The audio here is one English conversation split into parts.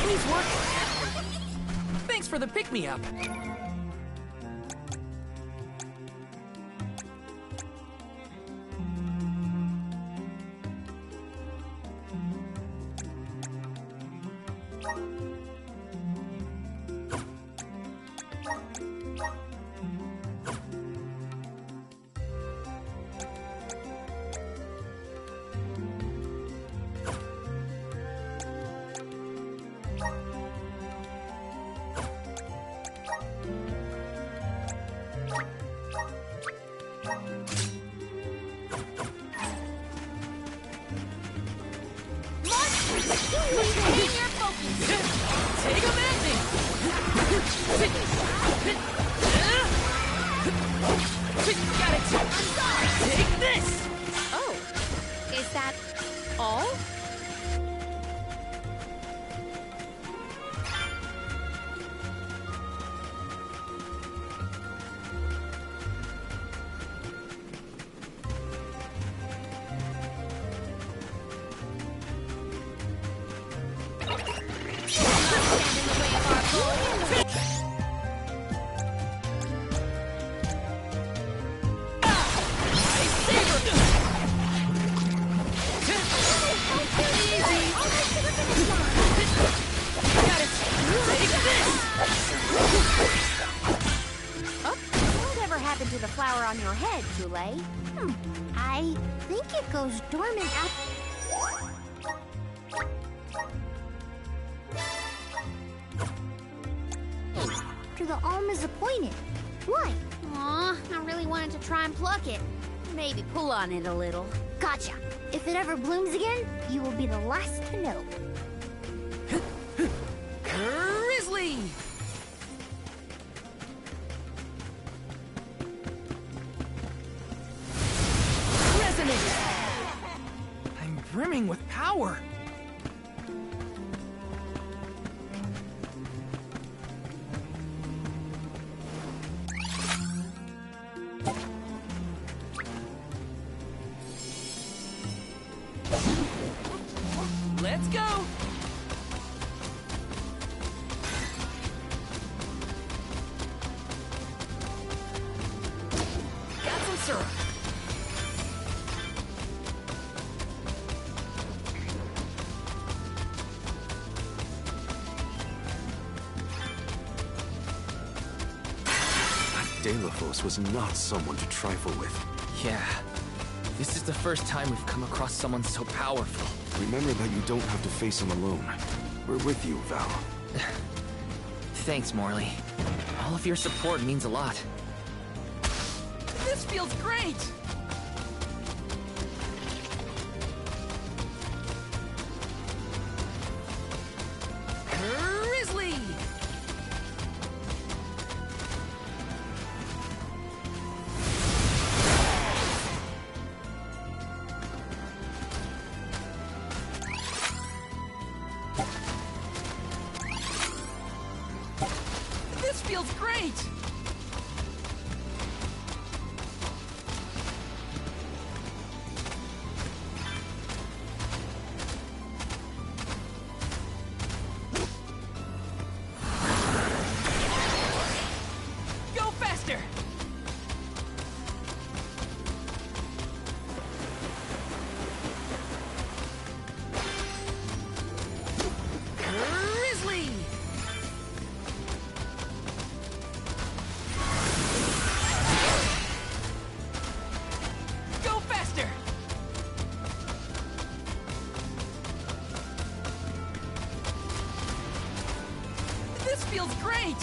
He's working. Thanks for the pick-me-up. I think it goes dormant after... the alm is appointed. Why? Aw, I really wanted to try and pluck it. Maybe pull on it a little. Gotcha. If it ever blooms again, you will be the last to know. Grizzly! Resonance! I'm brimming with power. Let's go! Got some syrup. Delafos was not someone to trifle with. Yeah. This is the first time we've come across someone so powerful. Remember that you don't have to face him alone. We're with you, Val. Thanks, Morley. All of your support means a lot. This feels great! Grizzly! This feels great! Go faster! Grizzly! feels great!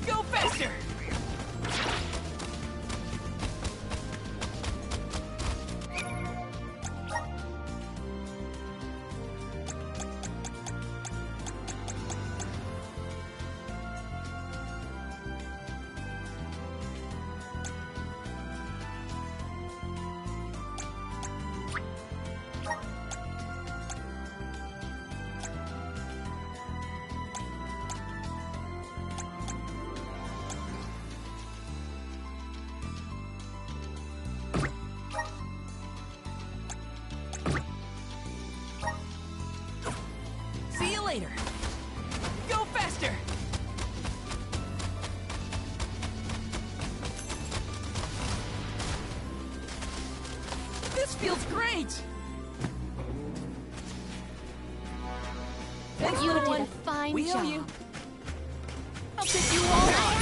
Go faster! See you later. Go faster! This feels great! Thanks, You little did one. a fine We owe job. you. I'll take you all on.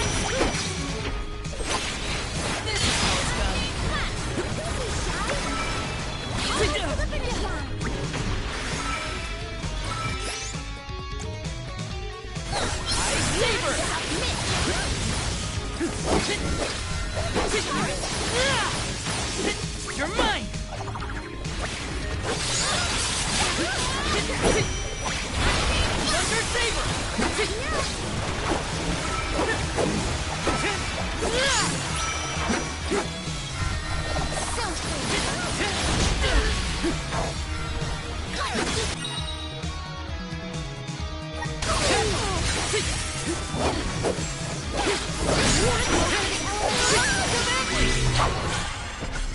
This is how it's done. Ice Saber! You're mine! Thunder Saber!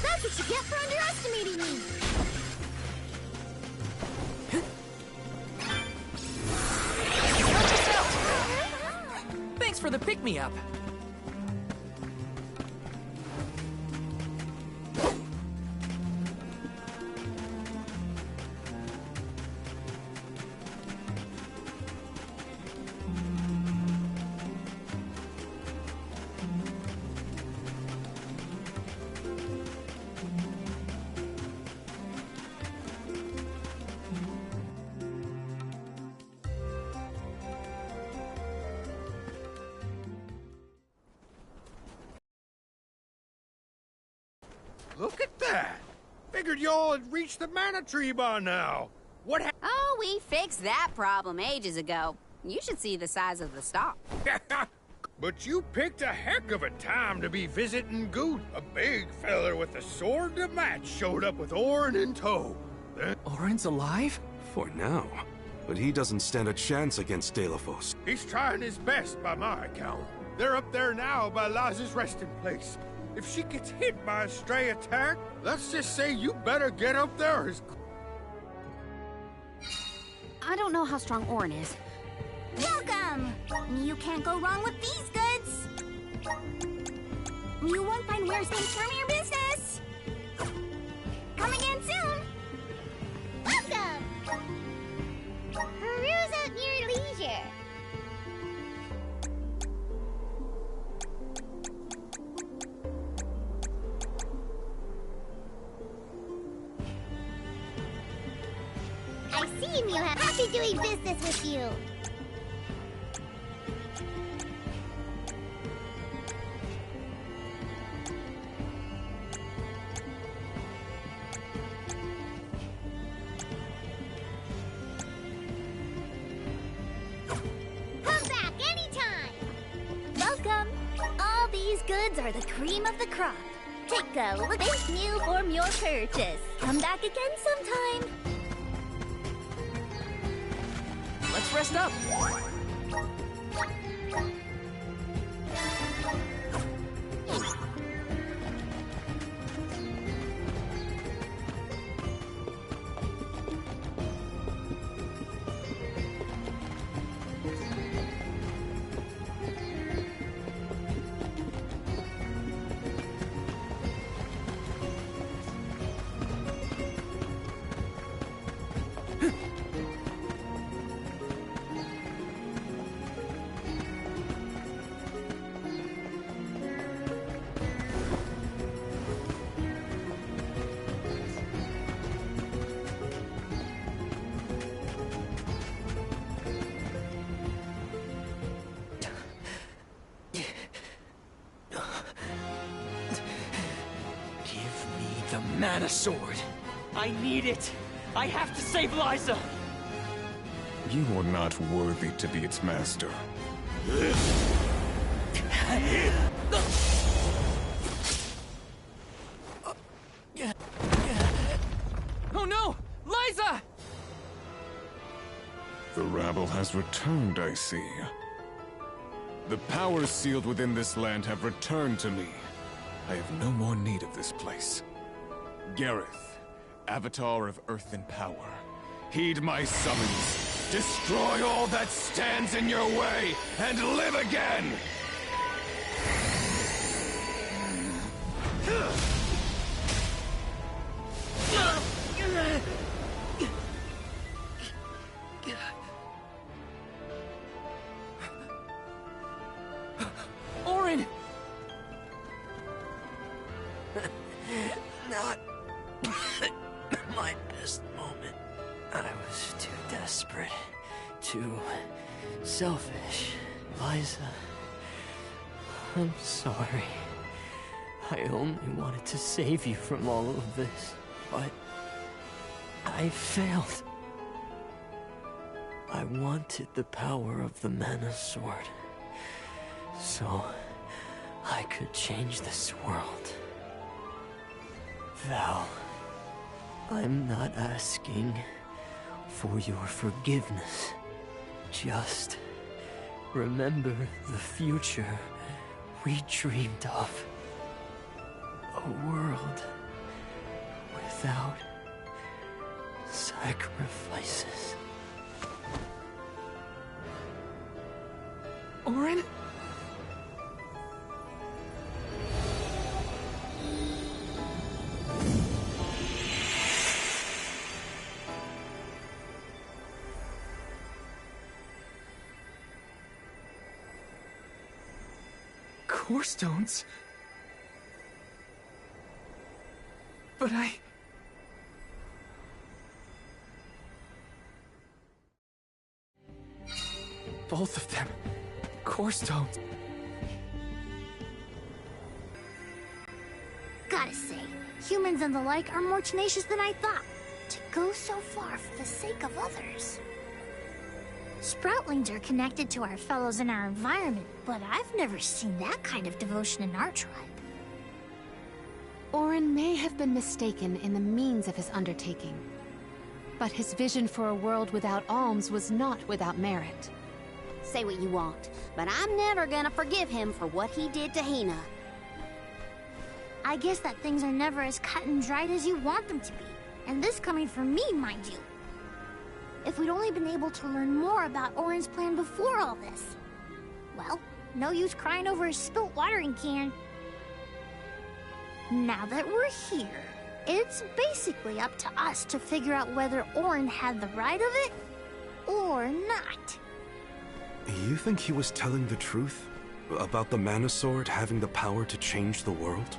That's what you get for underestimating me. Help us out! Thanks for the pick-me-up. Look at that! Figured y'all had reached the mana tree by now. What Oh, we fixed that problem ages ago. You should see the size of the stalk. But you picked a heck of a time to be visiting Goot. A big feller with a sword to match showed up with Orin in tow. Orin's alive? For now. But he doesn't stand a chance against Delafos. He's trying his best by my account. They're up there now by Laz's resting place. If she gets hit by a stray attack, let's just say you better get up there as... I don't know how strong Orin is. Welcome! You can't go wrong with these goods. You won't find worse things from your business. Come again soon. Welcome! Peruse at your leisure. I see you have happy doing business with you. Come back anytime. Welcome. All these goods are the cream of the crop. Take a look. Thank you for your purchase. Come back again sometime. Let's rest up. Mana Sword. I need it. I have to save Liza. You are not worthy to be its master. Oh no! Liza! The rabble has returned, I see. The powers sealed within this land have returned to me. I have no more need of this place. Gareth, Avatar of Earth and Power, heed my summons. Destroy all that stands in your way, and live again! Auron! Not my best moment. I was too desperate, too selfish. Liza, I'm sorry. I only wanted to save you from all of this, but I failed. I wanted the power of the Mana Sword, so I could change this world. Val, I'm not asking for your forgiveness. Just remember the future we dreamed of. A world without sacrifices. Auron? Core stones? But both of them. Core stones. Gotta say, humans and the like are more tenacious than I thought. To go so far for the sake of others. Sproutlings are connected to our fellows in our environment, but I've never seen that kind of devotion in our tribe. Auron may have been mistaken in the means of his undertaking, but his vision for a world without alms was not without merit. Say what you want, but I'm never gonna forgive him for what he did to Hina. I guess that things are never as cut and dried as you want them to be. And this coming from me, mind you. If we'd only been able to learn more about Auron's plan before all this. Well, no use crying over a spilt watering can. Now that we're here, it's basically up to us to figure out whether Auron had the right of it, or not. You think he was telling the truth? About the Mana Sword having the power to change the world?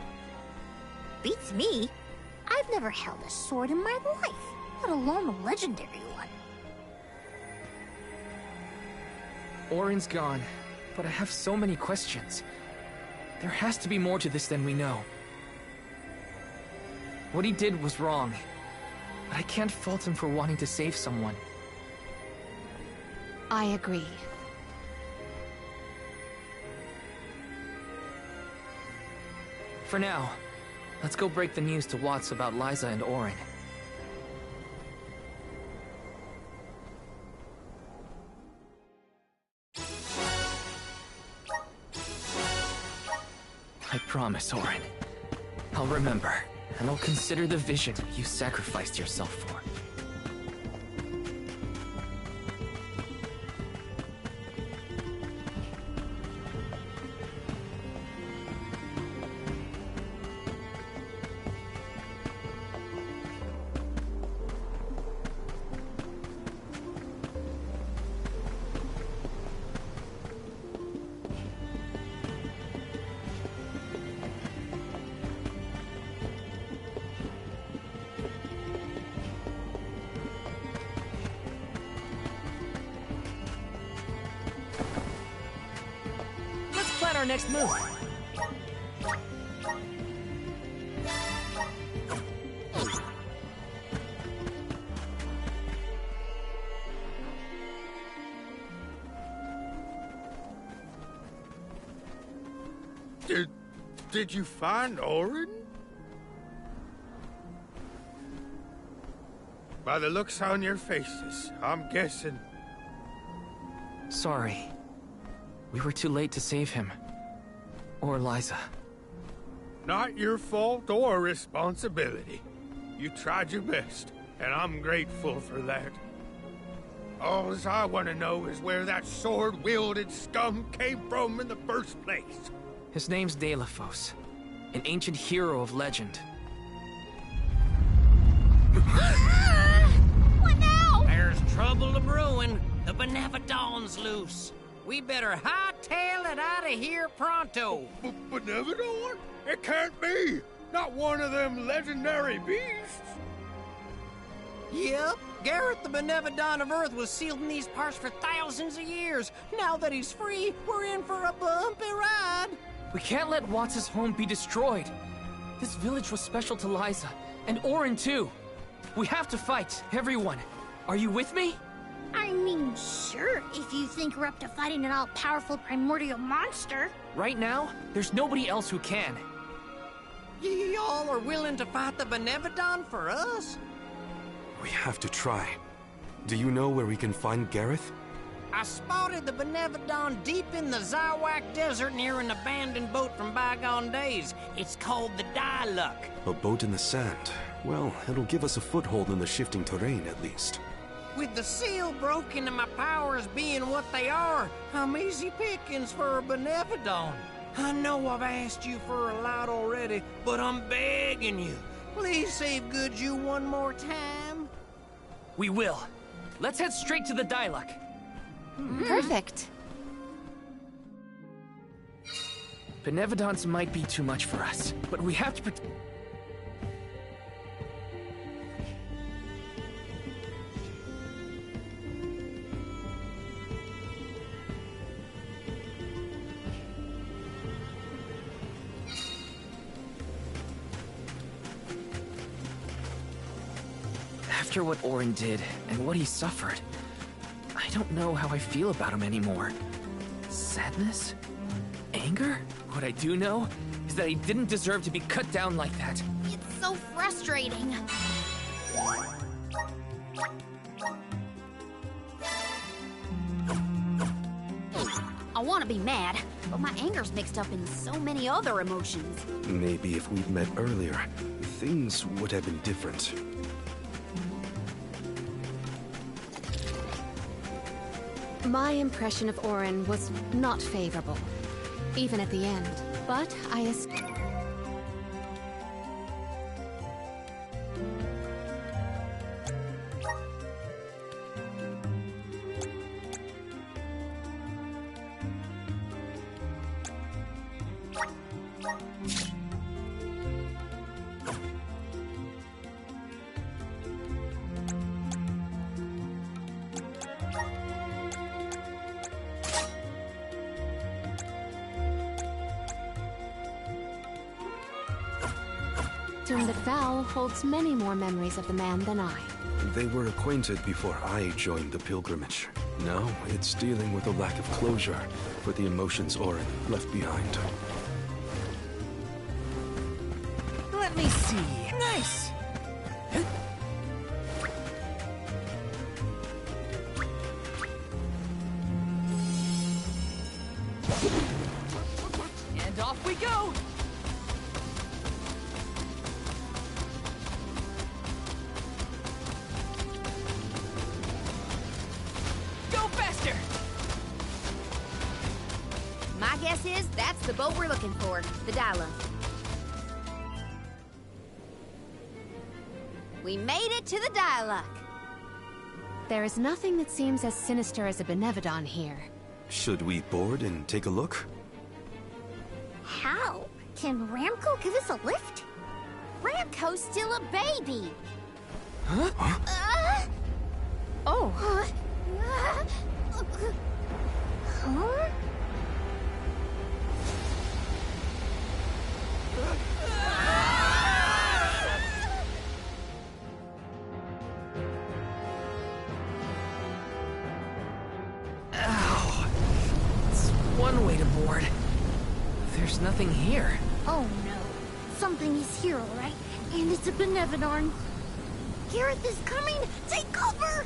Beats me. I've never held a sword in my life, let alone a legendary one. Auron's gone, but I have so many questions. There has to be more to this than we know. What he did was wrong, but I can't fault him for wanting to save someone. I agree. For now, let's go break the news to Watts about Liza and Auron. I promise, Auron. I'll remember, and I'll consider the vision you sacrificed yourself for. Our next move. Did you find Orin? By the looks on your faces, I'm guessing. Sorry. We were too late to save him. Or Liza. Not your fault or responsibility. You tried your best, and I'm grateful for that. All I want to know is where that sword-wielded scum came from in the first place. His name's Delafos, an ancient hero of legend. What now? There's trouble a brewing. The Benevodon's loose. We better hightail it out of here pronto. Benevodon? It can't be! Not one of them legendary beasts! Yep, Gareth the Benevodon of Earth was sealed in these parts for thousands of years. Now that he's free, we're in for a bumpy ride. We can't let Watts' home be destroyed. This village was special to Liza, and Orin too. We have to fight, everyone. Are you with me? I mean, sure, if you think we're up to fighting an all-powerful primordial monster. Right now, there's nobody else who can. Y'all are willing to fight the Benevodon for us? We have to try. Do you know where we can find Gareth? I spotted the Benevodon deep in the Zawak Desert near an abandoned boat from bygone days. It's called the Diluc. A boat in the sand. Well, it'll give us a foothold in the shifting terrain, at least. With the seal broken and my powers being what they are, I'm easy pickings for a Benevodon. I know I've asked you for a lot already, but I'm begging you. Please save Goodju one more time. We will. Let's head straight to the Diluc. Perfect. Benevodons might be too much for us, but we have to After what Orin did, and what he suffered, I don't know how I feel about him anymore. Sadness? Anger? What I do know is that he didn't deserve to be cut down like that. It's so frustrating. I want to be mad, but my anger's mixed up in so many other emotions. Maybe if we'd met earlier, things would have been different. My impression of Orin was not favorable, even at the end. But That Val holds many more memories of the man than I. They were acquainted before I joined the pilgrimage. Now, it's dealing with a lack of closure for the emotions Orin left behind. Let me see. Nice! And off we go! My guess is that's the boat we're looking for, the Diluc. We made it to the Diluc. There is nothing that seems as sinister as a Benevodon here. Should we board and take a look? How? Can Ramco give us a lift? Ramco's still a baby. Huh? Oh. Huh? Ow. It's one way to board. There's nothing here. Oh no. Something is here, alright? And it's a Benevodon. Gareth is coming! Take cover!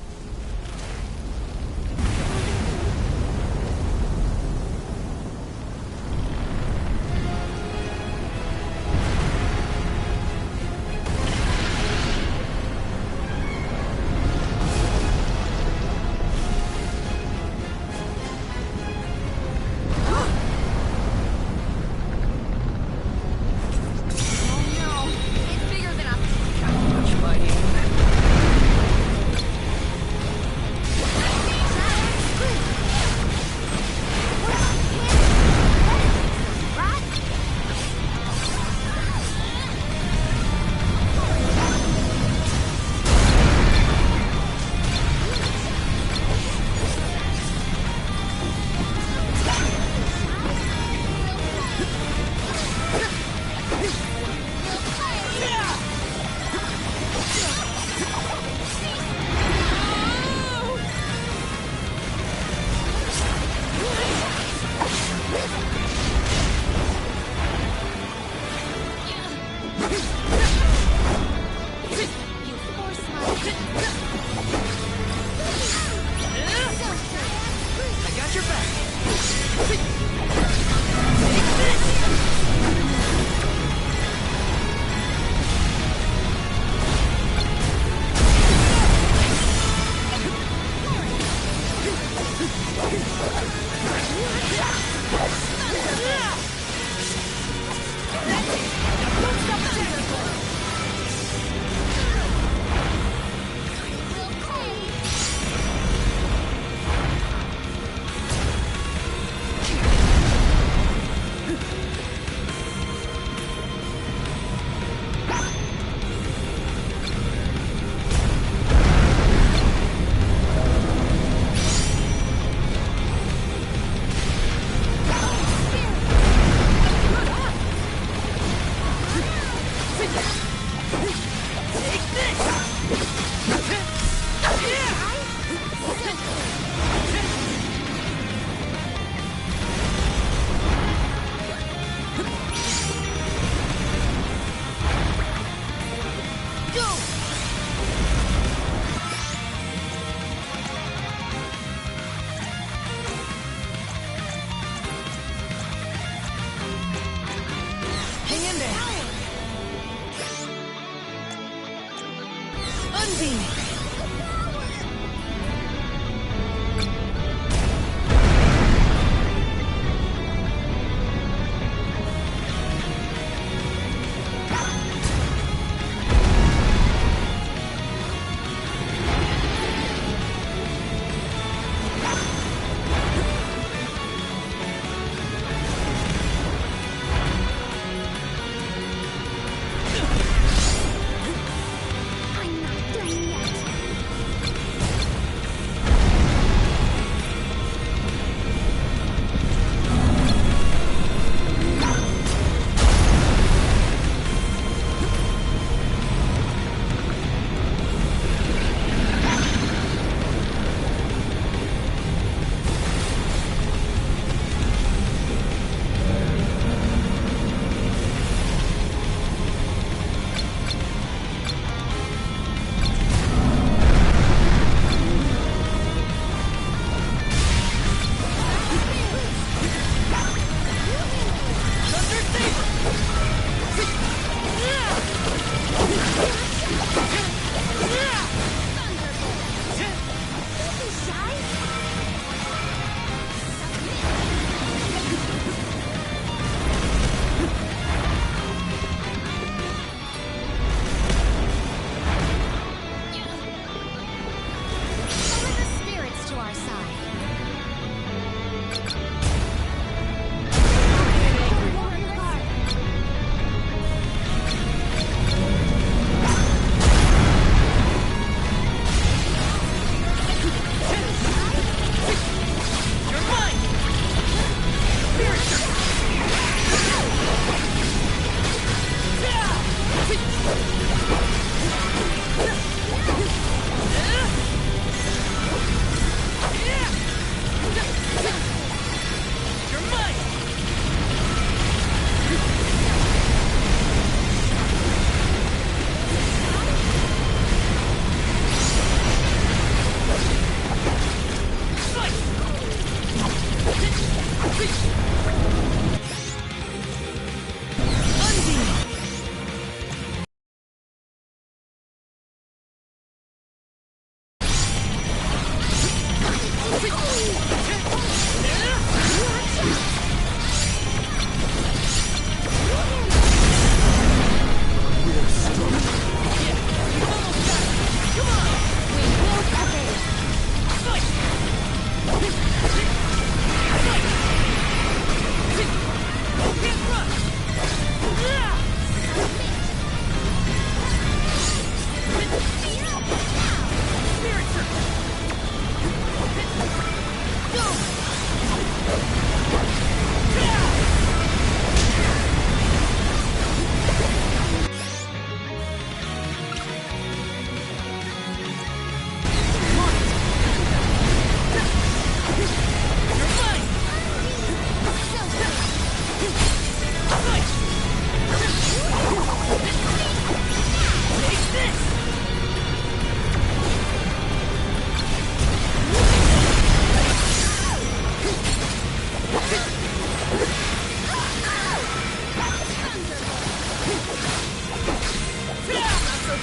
I'm not done yet.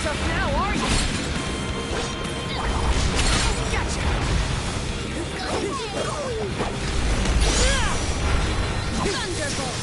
tough now, are you? Gotcha! Thunderbolt!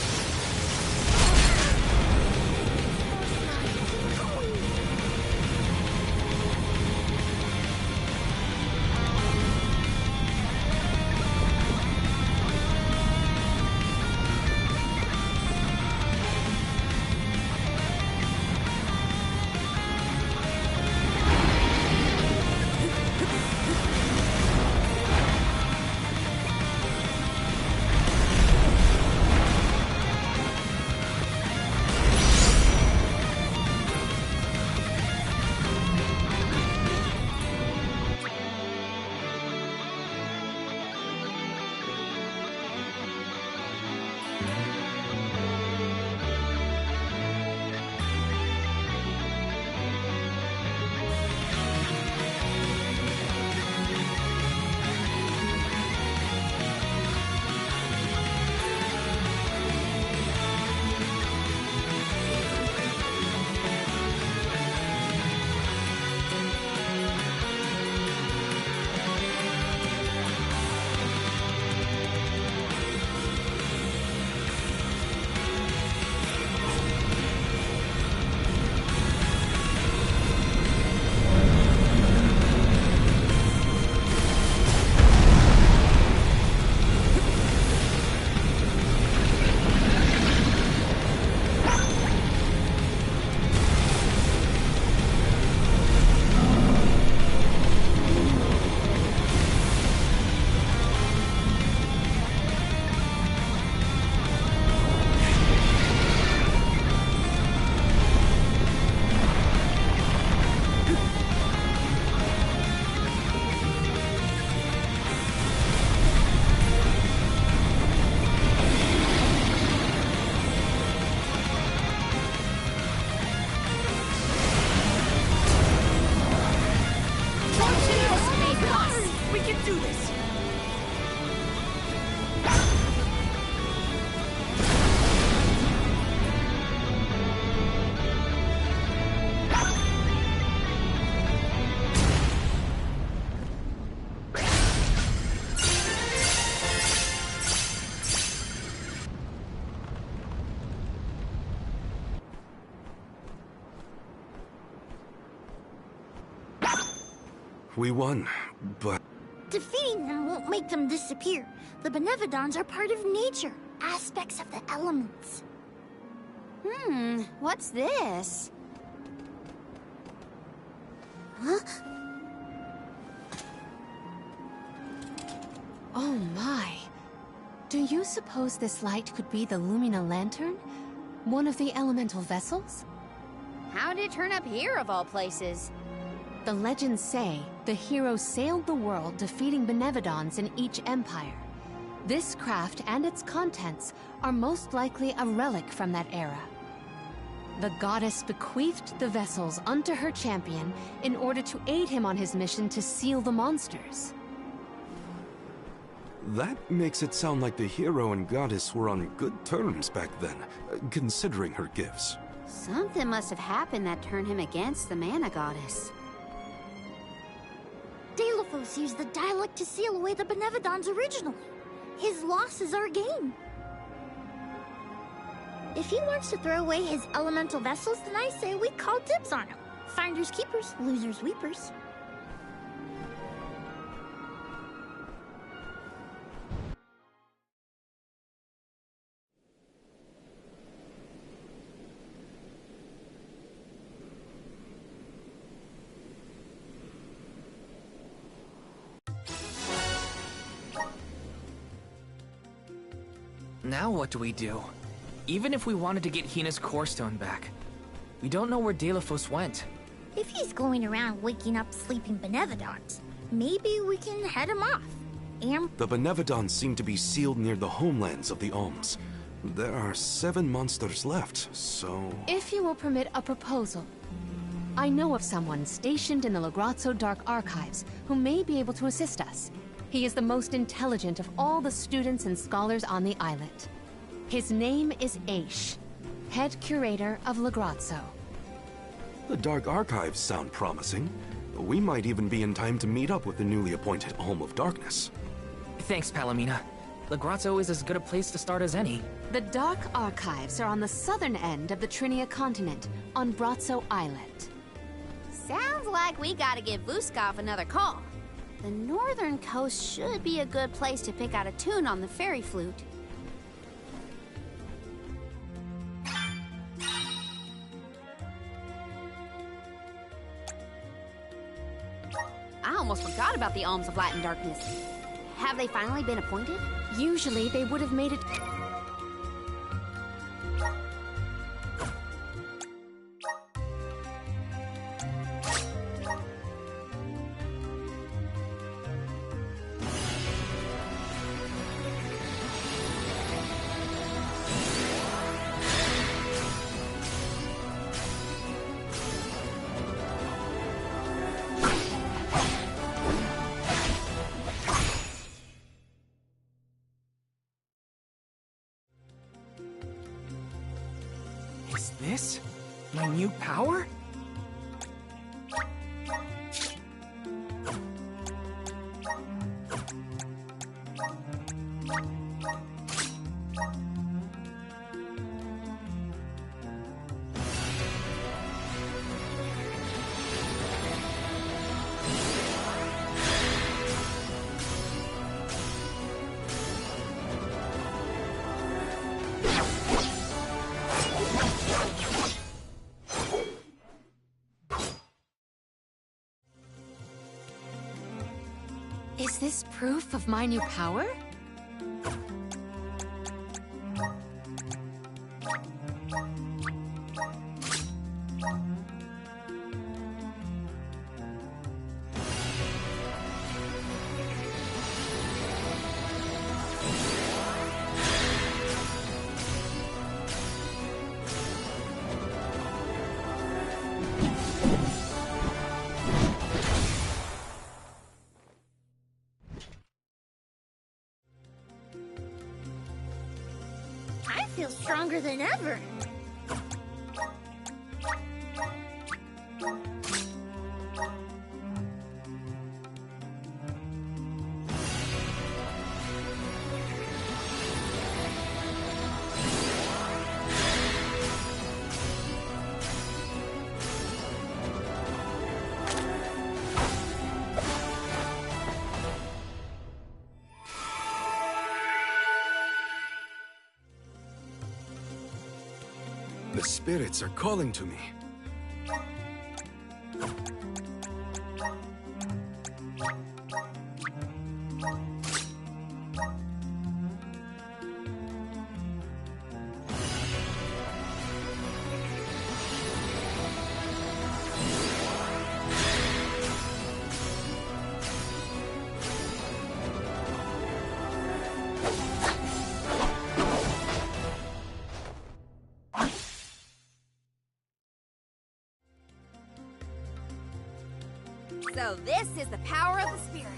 We won, but... Defeating them won't make them disappear. The Benevodons are part of nature, aspects of the elements. What's this? Huh? Oh my. Do you suppose this light could be the Lumina Lantern? One of the elemental vessels? How did it turn up here, of all places? The legends say the hero sailed the world defeating Benevodons in each empire. This craft and its contents are most likely a relic from that era. The goddess bequeathed the vessels unto her champion in order to aid him on his mission to seal the monsters. That makes it sound like the hero and goddess were on good terms back then, considering her gifts. Something must have happened that turned him against the Mana Goddess. Delophos used the dialect to seal away the Benevodons originally. His loss is our gain. If he wants to throw away his elemental vessels, then I say we call dibs on him. Finders keepers, losers weepers. Now what do we do? Even if we wanted to get Hina's Core Stone back, we don't know where Delophos went. If he's going around waking up sleeping Benevodons, maybe we can head him off. And The Benevodons seem to be sealed near the homelands of the Alms. There are 7 monsters left, so... If you will permit a proposal. I know of someone stationed in the Lagrazzo Dark Archives who may be able to assist us. He is the most intelligent of all the students and scholars on the islet. His name is Aish, head curator of Lagrazzo. The Dark Archives sound promising. We might even be in time to meet up with the newly appointed Home of Darkness. Thanks, Palomina. The grotto is as good a place to start as any. The Dark Archives are on the southern end of the Trinia continent, on Brazzo Islet. Sounds like we gotta give Vuskov another call. The northern coast should be a good place to pick out a tune on the fairy flute. I almost forgot about the Alms of Light and Darkness. Have they finally been appointed? Usually they would have made it... Is this my new power? Is this proof of my new power? I feel stronger than ever. The spirits are calling to me. So this is the power of the spirits.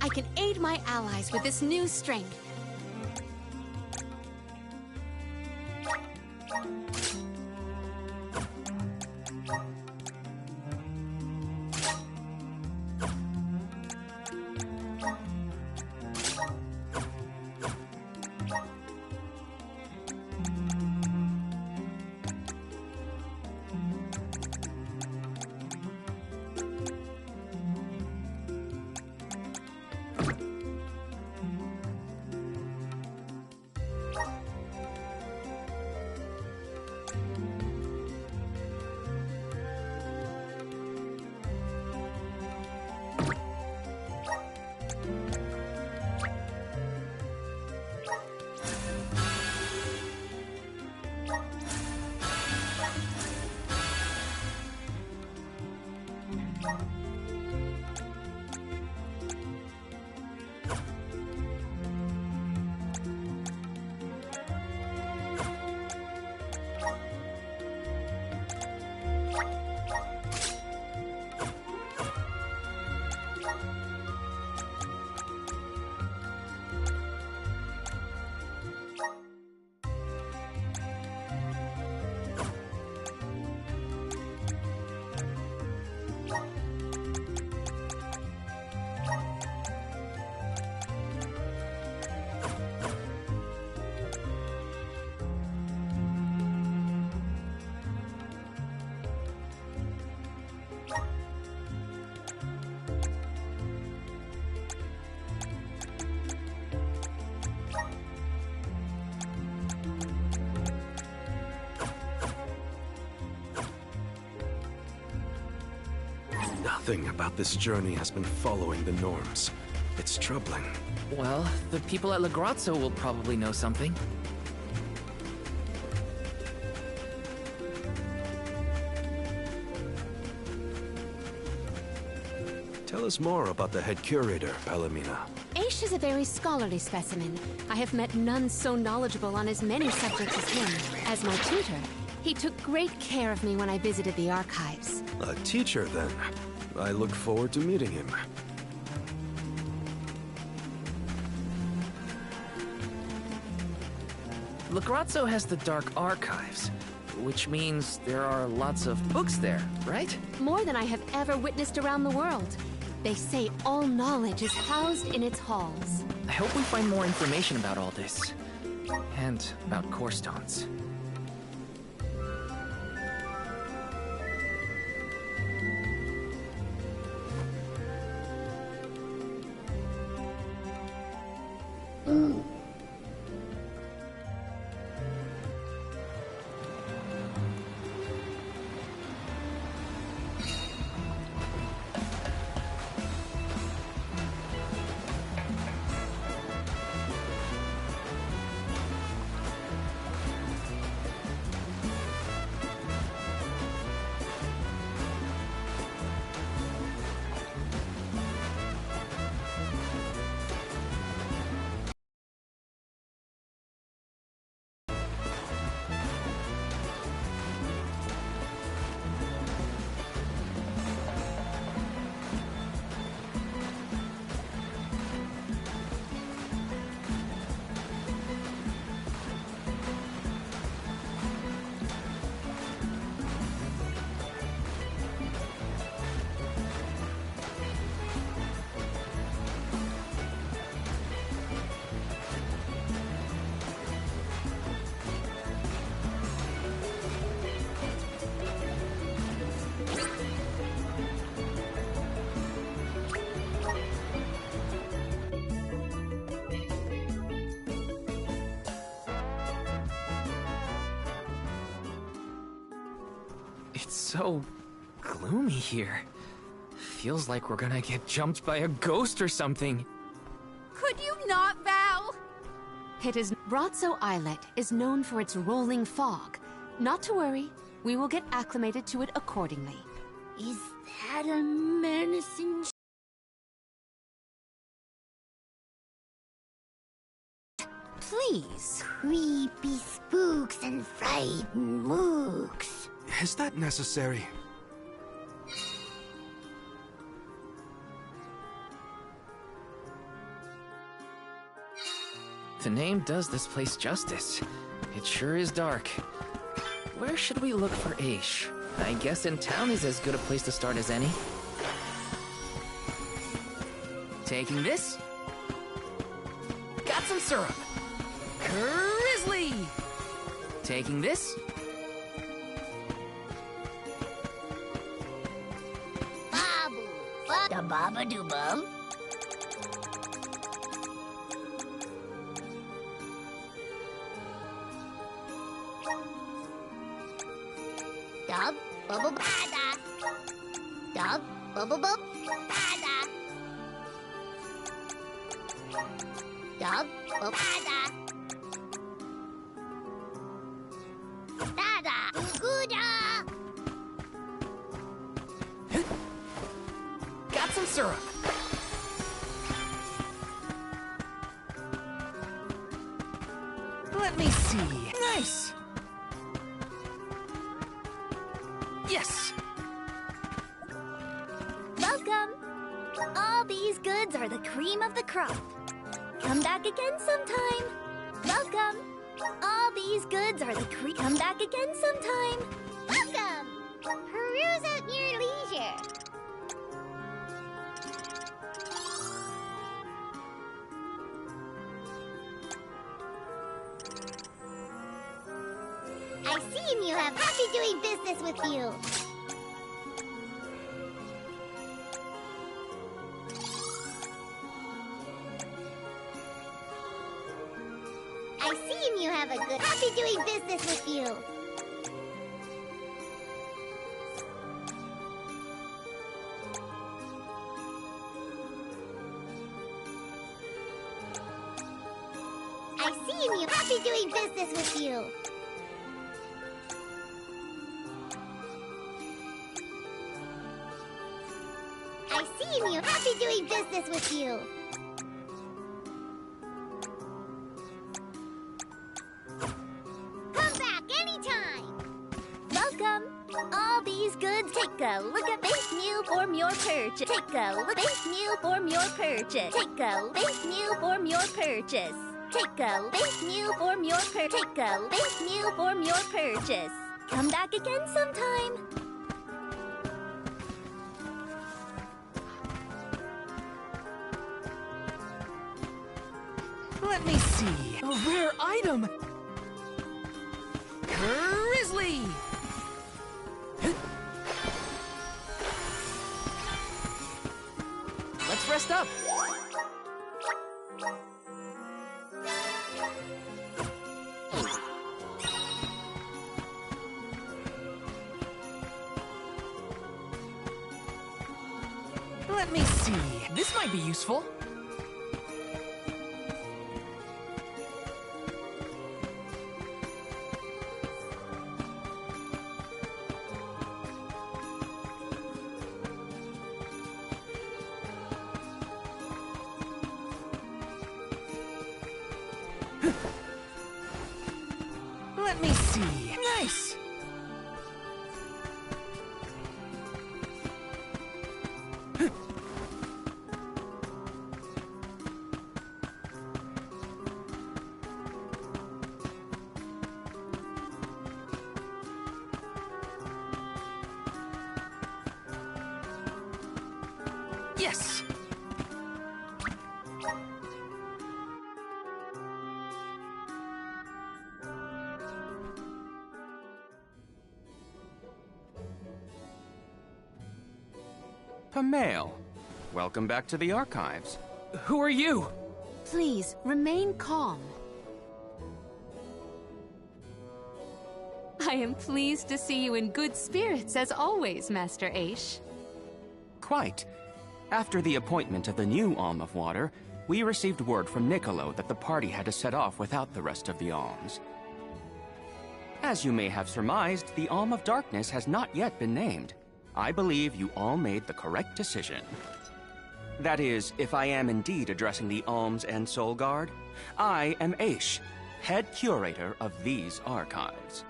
I can aid my allies with this new strength. Nothing about this journey has been following the norms. It's troubling. Well, the people at Legrazzo will probably know something. Tell us more about the head curator, Palomina. Aish is a very scholarly specimen. I have met none so knowledgeable on as many subjects as him. As my tutor, he took great care of me when I visited the archives. A teacher, then. I look forward to meeting him. Legrazzo has the Dark Archives, which means there are lots of books there, right? More than I have ever witnessed around the world. They say all knowledge is housed in its halls. I hope we find more information about all this. And about core stones. It's so gloomy here. Feels like we're gonna get jumped by a ghost or something. Could you not, Val? Brazzo Islet is known for its rolling fog. Not to worry, we will get acclimated to it accordingly. Is that a menacing Please. creepy spooks and frightened mooks? Is that necessary? The name does this place justice. It sure is dark. Where should we look for Aish? I guess in town is as good a place to start as any. Taking this. Got some syrup. Grizzly! Taking this. Babu, da baba do bum. Dub, bubble bada. Dub, bubble bub, bada. Dub, bubble bada. Dada, Guda. want some syrup? Let me see. Nice! Yes! Welcome! All these goods are the cream of the crop. Come back again sometime. Welcome! All these goods are the cream. Come back again sometime. Welcome! Peruse at your leisure. I see you have happy doing business with you. I see you have a good happy doing business with you. I see you happy doing business with you. I see you happy doing business with you. Come back anytime. Welcome. All these goods. Take a look at base meal form your purchase. Take a look. Base meal form your purchase. Take a base meal form your purchase. Take a base meal form your purchase. Take a base meal form your purchase. Come back again sometime. Let me see. A rare item! Grizzly! Let's rest up. Let me see. This might be useful. Let me see. Nice! Yes! Pamail, welcome back to the archives. Who are you? Please, remain calm. I am pleased to see you in good spirits, as always, Master Aish. Quite. After the appointment of the new Alm of Water, we received word from Niccolo that the party had to set off without the rest of the alms. As you may have surmised, the Alm of Darkness has not yet been named. I believe you all made the correct decision. That is, if I am indeed addressing the Alms and Soul Guard, I am Aish, head curator of these archives.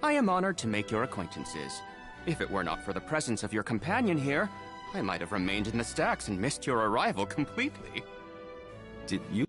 I am honored to make your acquaintances. If it were not for the presence of your companion here, I might have remained in the stacks and missed your arrival completely. Did you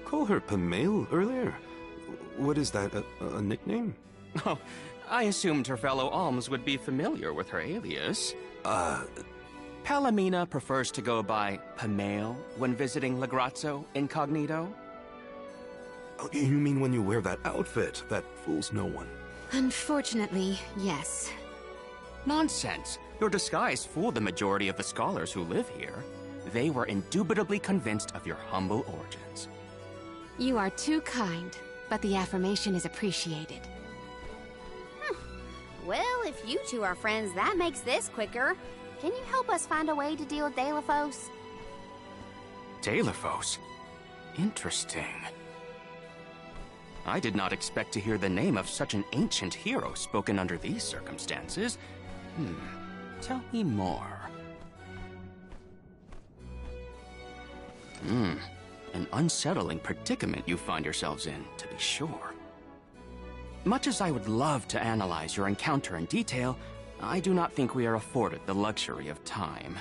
call her Pamale earlier? What is that, a nickname? Oh, I assumed her fellow alms would be familiar with her alias. Palomina prefers to go by Pamale when visiting Legrazzo incognito. Oh, you mean when you wear that outfit that fools no one? Unfortunately, yes. Nonsense. Your disguise fooled the majority of the scholars who live here. They were indubitably convinced of your humble origins. You are too kind, but the affirmation is appreciated. Well, if you two are friends, that makes this quicker. Can you help us find a way to deal with Delophos? Delophos? Interesting. I did not expect to hear the name of such an ancient hero spoken under these circumstances. Tell me more. An unsettling predicament you find yourselves in, to be sure. Much as I would love to analyze your encounter in detail, I do not think we are afforded the luxury of time.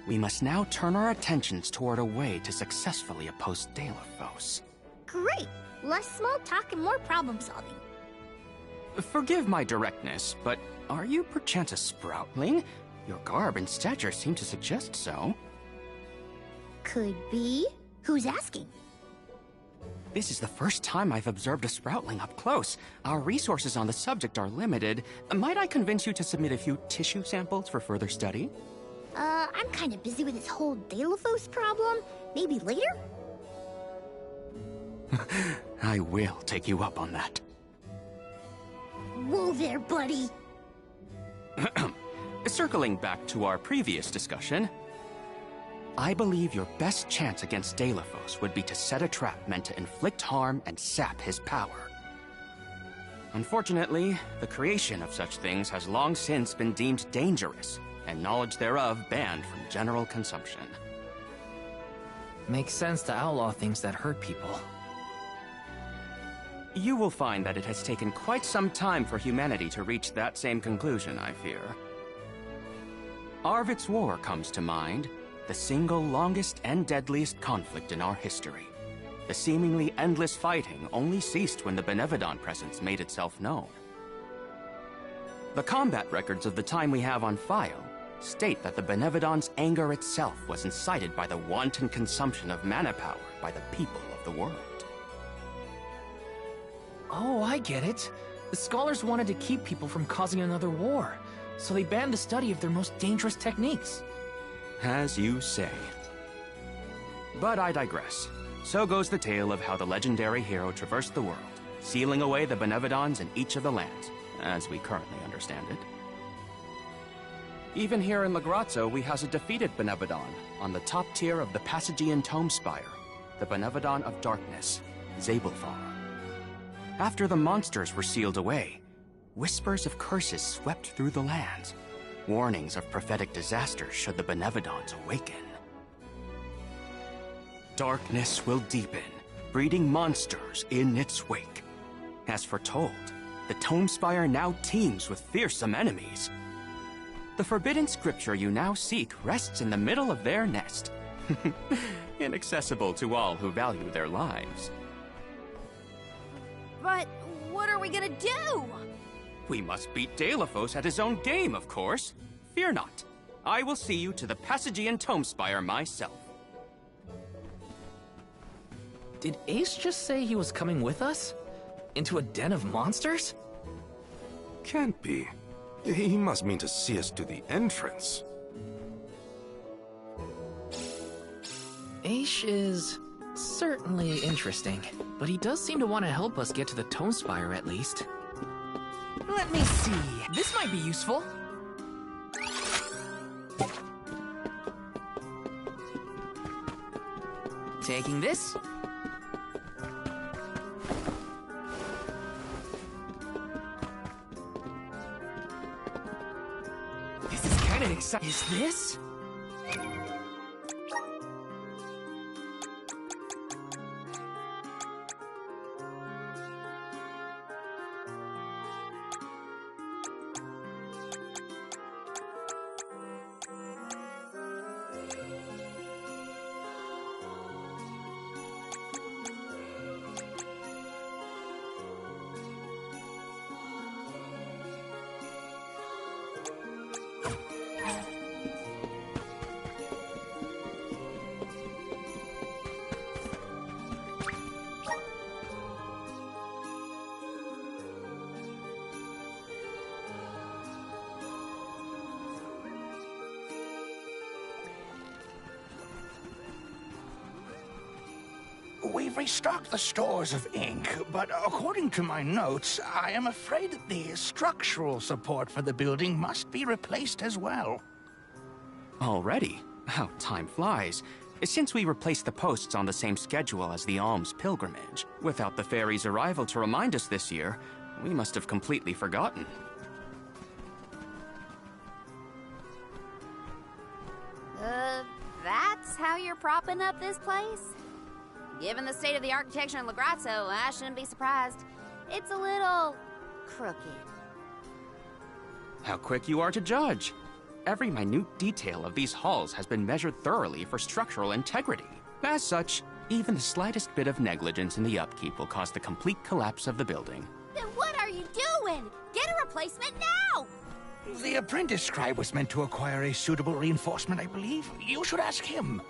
We must now turn our attentions toward a way to successfully oppose Delophos. Great! Less small talk and more problem solving. Forgive my directness, but are you perchance a Sproutling? Your garb and stature seem to suggest so. Could be. Who's asking? This is the first time I've observed a Sproutling up close. Our resources on the subject are limited. Might I convince you to submit a few tissue samples for further study? I'm kinda busy with this whole Delophos problem. Maybe later? I will take you up on that. Whoa there, buddy! Circling back to our previous discussion, I believe your best chance against Delophos would be to set a trap meant to inflict harm and sap his power. Unfortunately, the creation of such things has long since been deemed dangerous, and knowledge thereof banned from general consumption. Makes sense to outlaw things that hurt people. You will find that it has taken quite some time for humanity to reach that same conclusion, I fear. Arvid's War comes to mind, the single longest and deadliest conflict in our history. The seemingly endless fighting only ceased when the Benevodon presence made itself known. The combat records of the time we have on file state that the Benevodon's anger itself was incited by the wanton consumption of mana power by the people of the world. Oh, I get it. The scholars wanted to keep people from causing another war, so they banned the study of their most dangerous techniques. As you say. But I digress. So goes the tale of how the legendary hero traversed the world, sealing away the Benevodons in each of the lands, as we currently understand it. Even here in Legrazzo, we has a defeated Benevodon on the top tier of the Passagian Tome Spire, the Benevodon of Darkness, Zabelfar. After the monsters were sealed away, whispers of curses swept through the lands, warnings of prophetic disaster should the Benevodons awaken. Darkness will deepen, breeding monsters in its wake. As foretold, the Tome Spire now teems with fearsome enemies. The forbidden scripture you now seek rests in the middle of their nest, inaccessible to all who value their lives. But what are we gonna do? We must beat Delophos at his own game, of course. Fear not. I will see you to the Passagian Tome Spire myself. Did Ace just say he was coming with us? Into a den of monsters? Can't be. He must mean to see us to the entrance. Ace is certainly interesting, but he does seem to want to help us get to the Tome Spire at least. Let me see. This might be useful. Taking this. This is kind of exciting. Is this? We've restocked the stores of ink, but according to my notes, I am afraid that the structural support for the building must be replaced as well. Already? How time flies. Since we replaced the posts on the same schedule as the Alms pilgrimage, without the fairy's arrival to remind us this year, we must have completely forgotten. That's how you're propping up this place? Given the state of the architecture in Lagrazzo, I shouldn't be surprised. It's a little crooked. How quick you are to judge. Every minute detail of these halls has been measured thoroughly for structural integrity. As such, even the slightest bit of negligence in the upkeep will cause the complete collapse of the building. Then what are you doing? Get a replacement now! The apprentice scribe was meant to acquire a suitable reinforcement, I believe. You should ask him.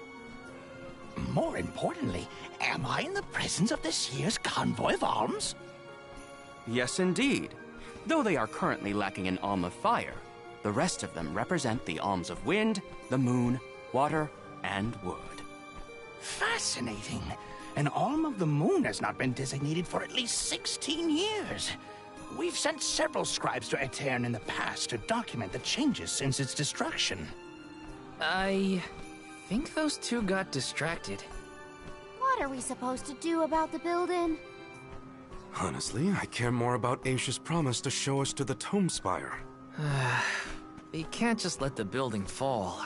More importantly, am I in the presence of this year's Convoy of Alms? Yes, indeed. Though they are currently lacking an Alm of Fire, the rest of them represent the Alms of Wind, the Moon, Water, and Wood. Fascinating. An Alm of the Moon has not been designated for at least 16 years. We've sent several scribes to Aetern in the past to document the changes since its destruction. I think those two got distracted. What are we supposed to do about the building? Honestly, I care more about Aisha's promise to show us to the Tome Spire. You can't just let the building fall.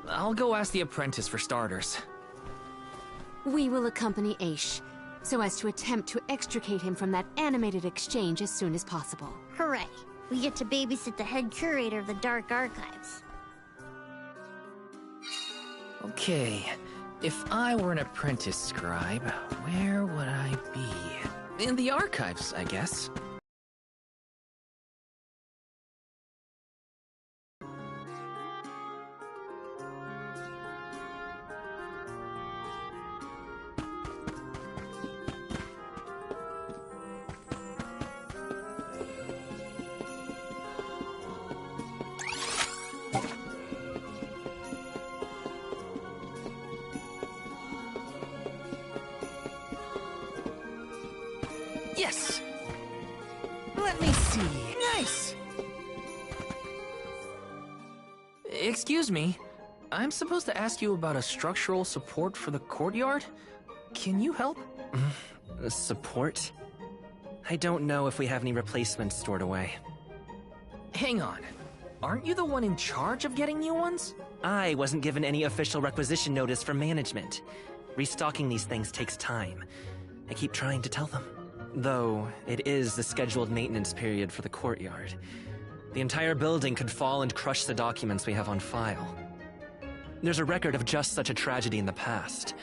I'll go ask the apprentice for starters. We will accompany Aish, so as to attempt to extricate him from that animated exchange as soon as possible. Hooray! We get to babysit the head curator of the Dark Archives. Okay, if I were an apprentice scribe, where would I be? In the archives, I guess. Yes! Let me see. Nice! Excuse me. I'm supposed to ask you about a structural support for the courtyard? Can you help? Support? I don't know if we have any replacements stored away. Hang on. Aren't you the one in charge of getting new ones? I wasn't given any official requisition notice from management. Restocking these things takes time. I keep trying to tell them. Though, it is the scheduled maintenance period for the courtyard. The entire building could fall and crush the documents we have on file. There's a record of just such a tragedy in the past.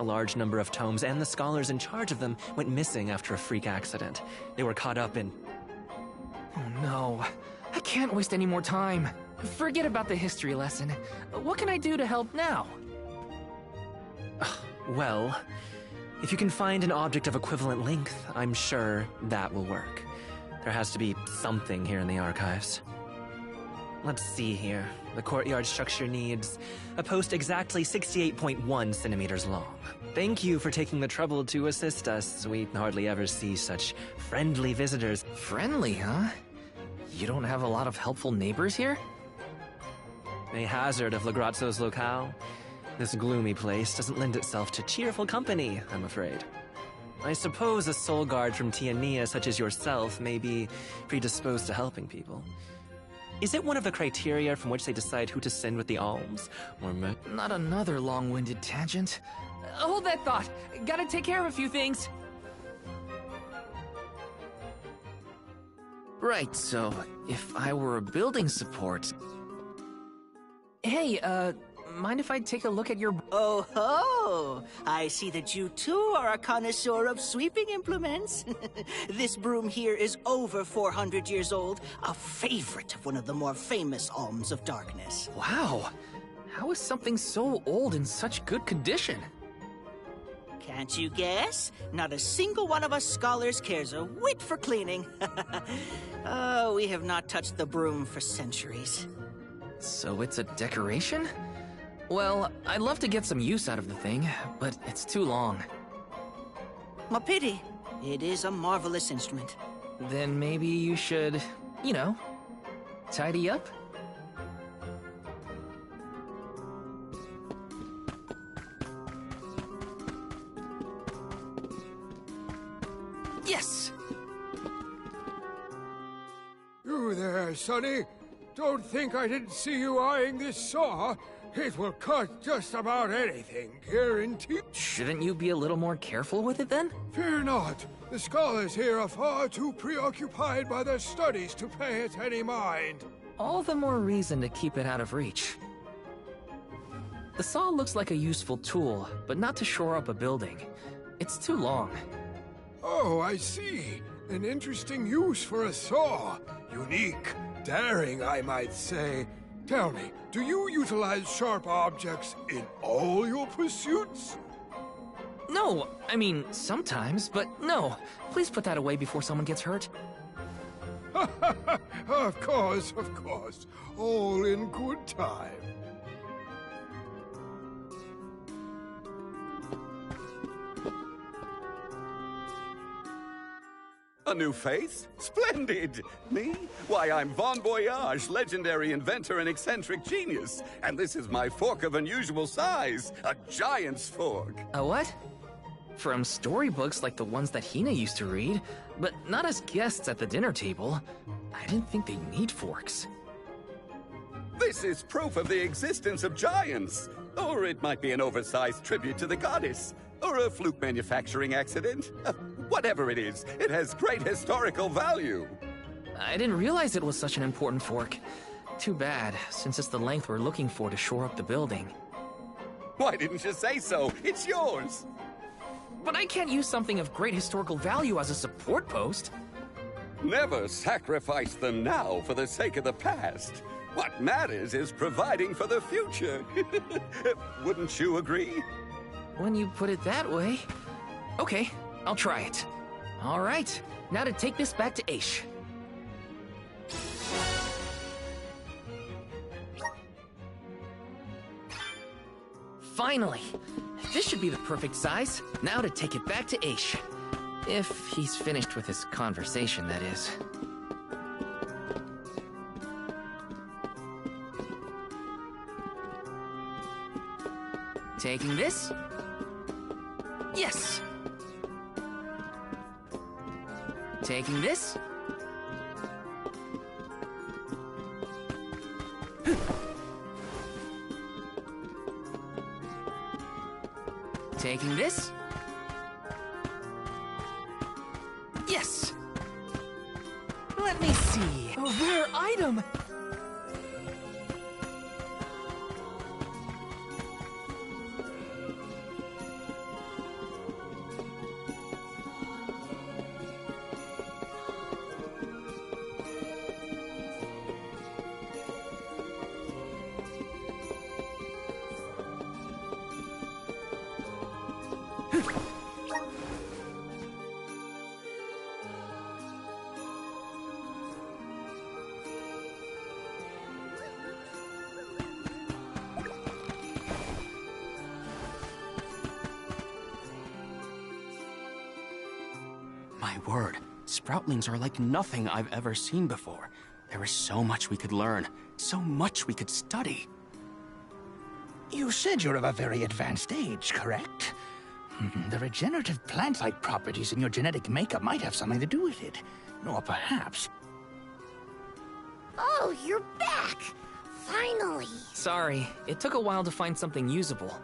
A large number of tomes and the scholars in charge of them went missing after a freak accident. They were caught up in... Oh no. I can't waste any more time. Forget about the history lesson. What can I do to help now? Well, if you can find an object of equivalent length, I'm sure that will work. There has to be something here in the archives. Let's see here. The courtyard structure needs a post exactly 68.1 centimeters long. Thank you for taking the trouble to assist us. We hardly ever see such friendly visitors. Friendly, huh? You don't have a lot of helpful neighbors here? A hazard of Lagrazzo's locale. This gloomy place doesn't lend itself to cheerful company, I'm afraid. I suppose a soul guard from Tiania such as yourself may be predisposed to helping people. Is it one of the criteria from which they decide who to send with the alms? Or Not another long-winded tangent. Hold that thought. Gotta take care of a few things. Right, so if I were a building support... Hey, mind if I take a look at your... Oh ho! I see that you too are a connoisseur of sweeping implements. This broom here is over 400 years old, a favorite of one of the more famous Alms of Darkness. Wow! How is something so old in such good condition? Can't you guess? Not a single one of us scholars cares a whit for cleaning. Oh, we have not touched the broom for centuries. So it's a decoration? Well, I'd love to get some use out of the thing, but it's too long. A pity. It is a marvelous instrument. Then maybe you should, you know, tidy up? Yes! You there, Sonny. Don't think I didn't see you eyeing this saw. It will cut just about anything, guaranteed. Shouldn't you be a little more careful with it then? Fear not. The scholars here are far too preoccupied by their studies to pay it any mind. All the more reason to keep it out of reach. The saw looks like a useful tool, but not to shore up a building. It's too long. Oh, I see. An interesting use for a saw. Unique. Daring, I might say. Tell me, do you utilize sharp objects in all your pursuits? No, I mean, sometimes, but no. Please put that away before someone gets hurt. Of course, of course. All in good time. A new face? Splendid! Me? Why, I'm Bon Voyage, legendary inventor and eccentric genius. And this is my fork of unusual size, a giant's fork. A what? From storybooks like the ones that Hina used to read, but not as guests at the dinner table. I didn't think they need forks. This is proof of the existence of giants. Or it might be an oversized tribute to the goddess. Or a fluke manufacturing accident. Whatever it is, it has great historical value. I didn't realize it was such an important fork. Too bad, since it's the length we're looking for to shore up the building. Why didn't you say so? It's yours. But I can't use something of great historical value as a support post. Never sacrifice them now for the sake of the past. What matters is providing for the future. Wouldn't you agree? When you put it that way. Okay, I'll try it. All right, now to take this back to Aish. Finally! This should be the perfect size. Now to take it back to Aish. If he's finished with his conversation, that is. Taking this? Yes! Taking this? Taking this? Yes! Let me see. A rare item! My word, Sproutlings are like nothing I've ever seen before. There is so much we could learn, so much we could study. You said you're of a very advanced age, correct? The regenerative plant-like properties in your genetic makeup might have something to do with it. Or perhaps... Oh, you're back! Finally! Sorry, it took a while to find something usable.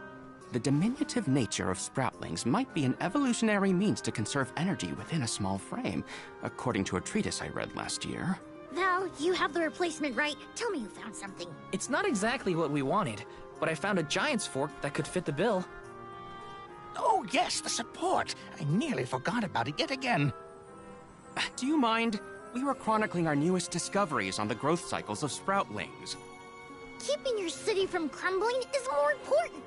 The diminutive nature of Sproutlings might be an evolutionary means to conserve energy within a small frame, according to a treatise I read last year. Val, you have the replacement, right? Tell me you found something. It's not exactly what we wanted, but I found a giant's fork that could fit the bill. Oh yes, the support! I nearly forgot about it yet again. Do you mind? We were chronicling our newest discoveries on the growth cycles of Sproutlings. Keeping your city from crumbling is more important.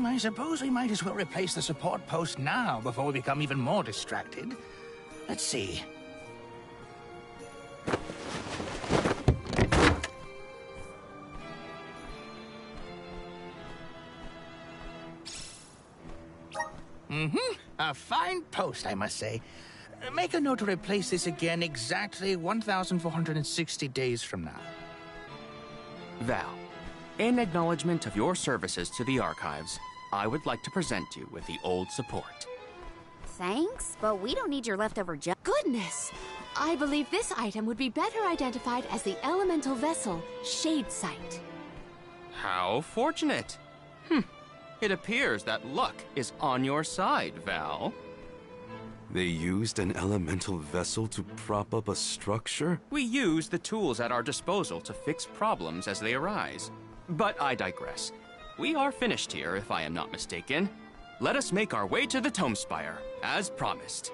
I suppose we might as well replace the support post now before we become even more distracted. Let's see. A fine post, I must say. Make a note to replace this again exactly 1,460 days from now. Val, in acknowledgement of your services to the archives, I would like to present you with the old support. Thanks, but we don't need your leftover junk. Goodness! I believe this item would be better identified as the elemental vessel, Shade Sight. How fortunate. It appears that luck is on your side, Val. They used an elemental vessel to prop up a structure? We use the tools at our disposal to fix problems as they arise. But I digress. We are finished here, if I am not mistaken. Let us make our way to the Tome Spire, as promised.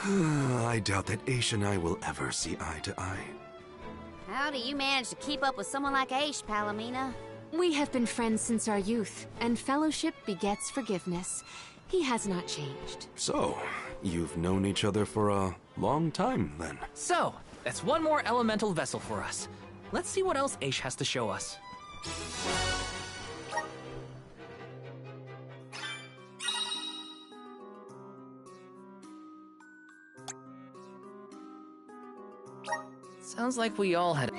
I doubt that Aish and I will ever see eye to eye. How do you manage to keep up with someone like Aish, Palomina? We have been friends since our youth, and fellowship begets forgiveness. He has not changed. So, you've known each other for a long time, then? So, that's one more elemental vessel for us. Let's see what else Aish has to show us. Sounds like we all had...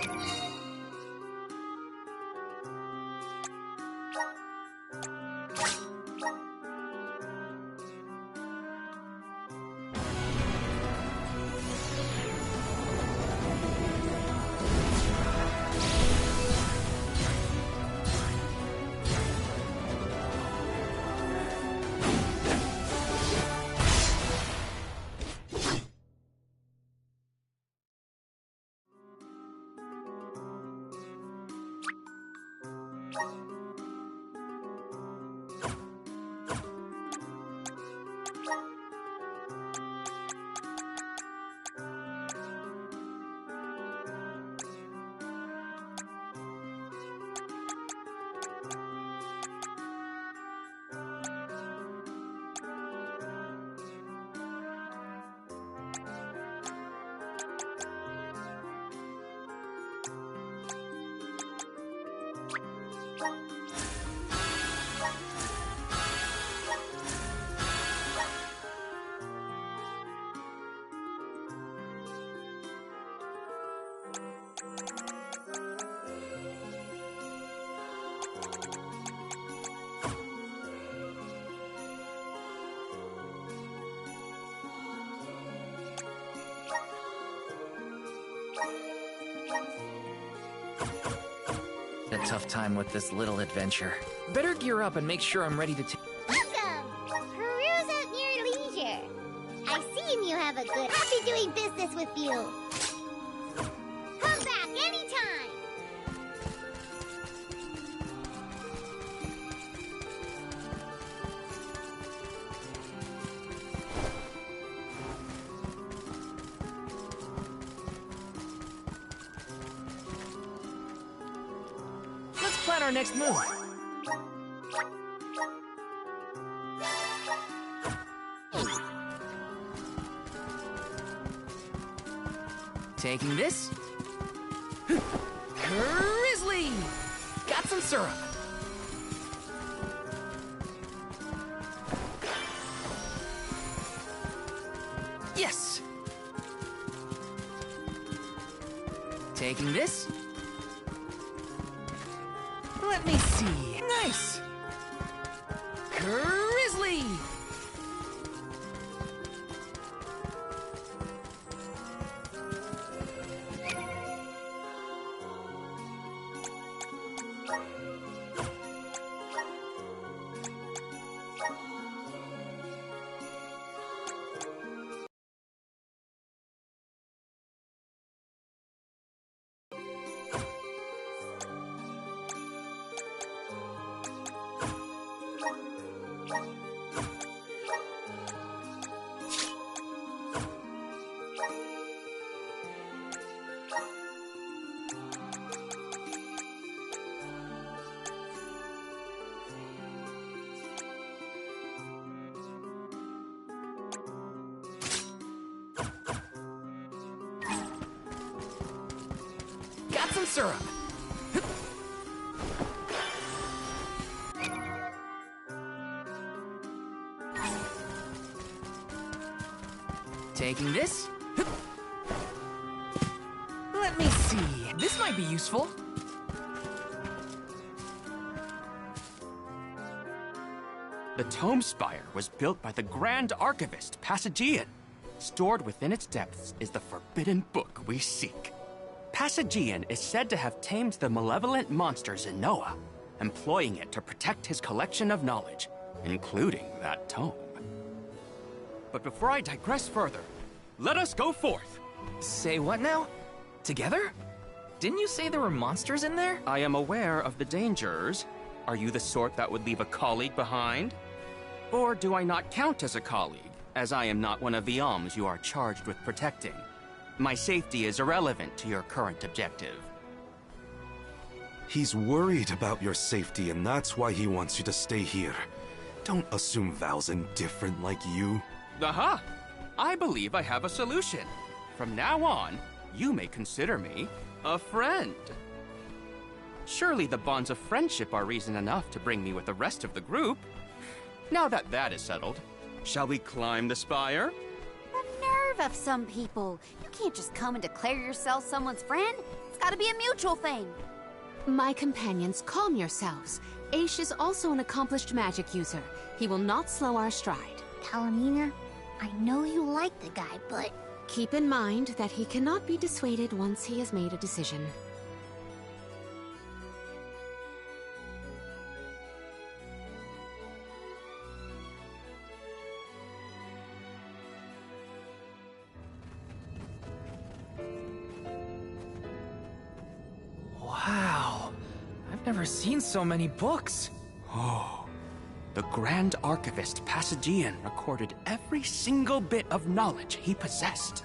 A tough time with this little adventure. Better gear up and make sure I'm ready to take... Welcome! Peruse at your leisure. I see you have a good... I'll be doing business with you. Come back anytime! Let's plan our next move. Taking this. Grizzly! Got some syrup. Yes! Taking this. Let me see. Nice! Grizzly! Got some syrup. Taking this. Let me see. This might be useful. The Tome Spire was built by the Grand Archivist, Passagian. Stored within its depths is the forbidden book we seek. Passagian is said to have tamed the malevolent monster Zenoa, employing it to protect his collection of knowledge, including that tome. But before I digress further, let us go forth. Say what now? Together? Didn't you say there were monsters in there? I am aware of the dangers. Are you the sort that would leave a colleague behind? Or do I not count as a colleague, as I am not one of the alms you are charged with protecting? My safety is irrelevant to your current objective. He's worried about your safety, and that's why he wants you to stay here. Don't assume Val's indifferent like you. Aha! I believe I have a solution. From now on, you may consider me a friend. Surely the bonds of friendship are reason enough to bring me with the rest of the group. Now that that is settled, shall we climb the spire? The nerve of some people. You can't just come and declare yourself someone's friend. It's gotta be a mutual thing. My companions, calm yourselves. Aish is also an accomplished magic user. He will not slow our stride. Kalamina, I know you like the guy, but... Keep in mind that he cannot be dissuaded once he has made a decision. Wow. I've never seen so many books. Oh. The Grand Archivist Passagian recorded every single bit of knowledge he possessed.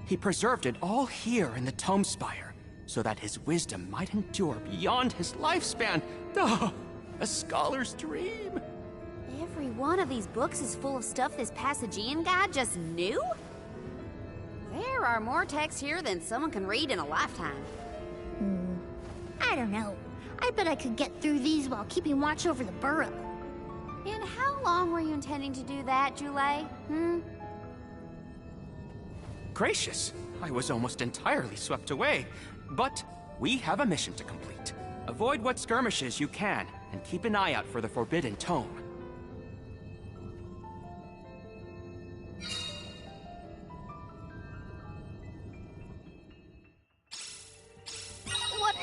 He preserved it all here in the Tome Spire, so that his wisdom might endure beyond his lifespan. Oh, a scholar's dream. Every one of these books is full of stuff this Passagian guy just knew? There are more texts here than someone can read in a lifetime. I don't know. I bet I could get through these while keeping watch over the burrow. And how long were you intending to do that, Jule? Gracious, I was almost entirely swept away. But we have a mission to complete. Avoid what skirmishes you can, and keep an eye out for the Forbidden Tome. What?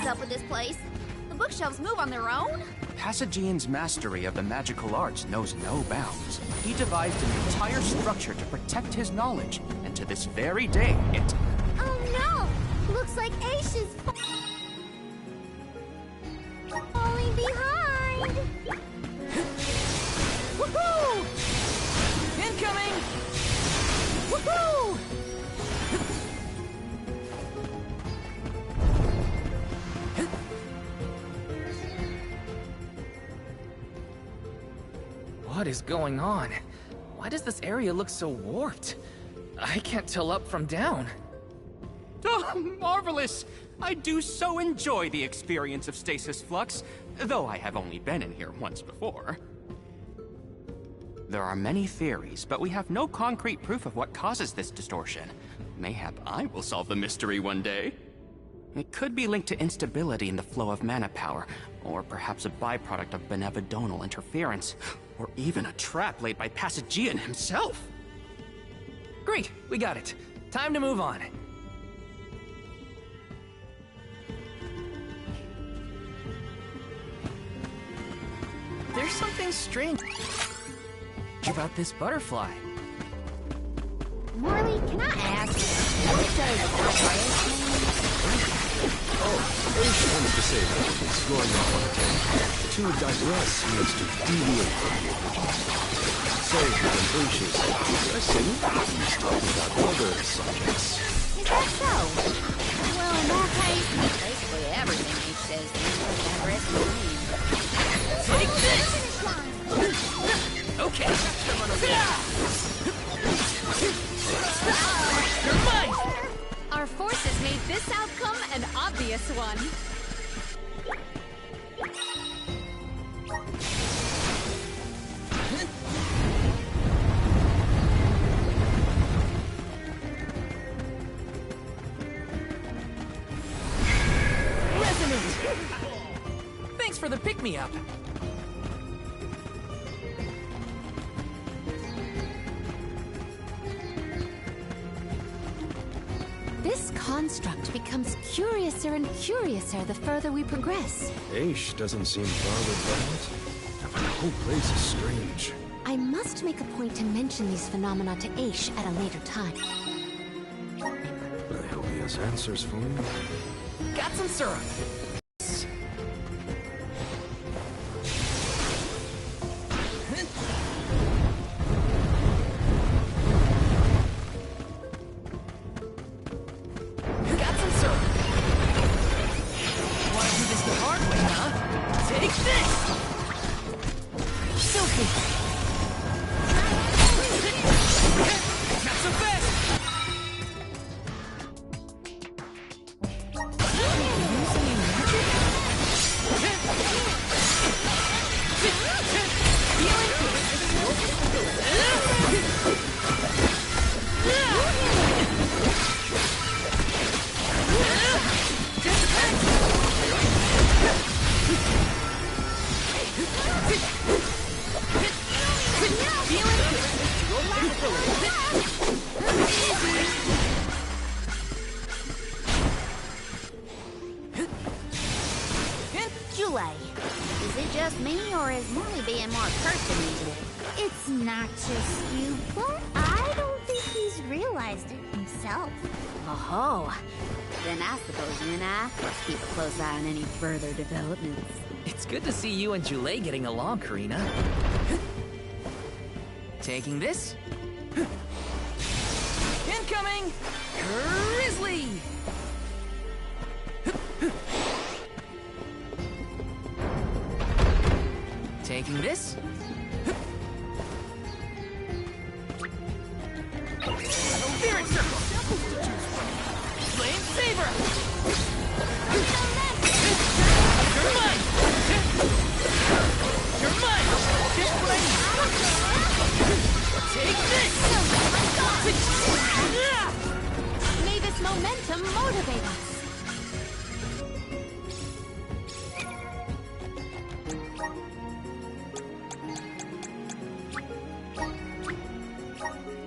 Up with this place. The bookshelves move on their own? Passagian's mastery of the magical arts knows no bounds. He devised an entire structure to protect his knowledge, and to this very day, it... Oh no! Looks like Aish is falling behind! Woohoo! Incoming! Woohoo! What is going on? Why does this area look so warped? I can't tell up from down. Oh, marvelous! I do so enjoy the experience of stasis flux, though I have only been in here once before. There are many theories, but we have no concrete proof of what causes this distortion. Mayhap I will solve the mystery one day. It could be linked to instability in the flow of mana power, or perhaps a byproduct of benevodonal interference, or even a trap laid by Passagian himself. Great, we got it. Time to move on. There's something strange about this butterfly. Morley, can I ask, what does Aish wants to say that he's going off on a tangent. To digress means to deviate from the original. say that Aish is digressing. He's talking about other subjects. Is that so? Well, in that case, basically everything he says is digressing. Take this! Okay. You're mine! Our forces made this outcome an obvious one. Resonant! Thanks for the pick-me-up. This construct becomes curiouser and curiouser the further we progress. Aish doesn't seem bothered by it. But the whole place is strange. I must make a point to mention these phenomena to Aish at a later time. I hope he has answers for me. Got some syrup. Got some syrup. Wanna do this the hard way, huh? Take this! Silky! Not so fast! Jule, is it just me, or is Molly being more personable? It's not just you, but I don't think he's realized it himself. Oh, then I suppose you and I must keep a close eye on any further developments. It's good to see you and Jule getting along, Karina. Taking this. Incoming! Grizzly! Taking this. Spirit Circle! Flame Saber! You're mine! You're mine! Just what I need! Take this! May this momentum motivate us.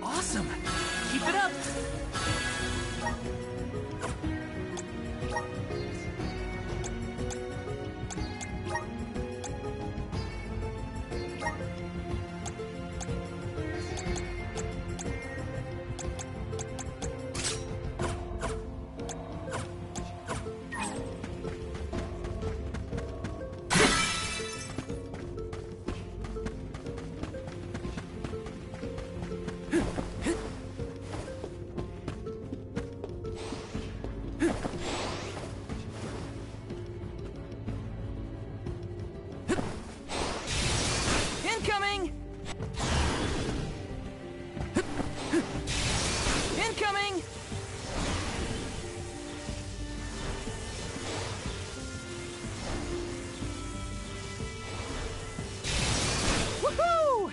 Awesome! Keep it up! Incoming! Incoming! Woohoo!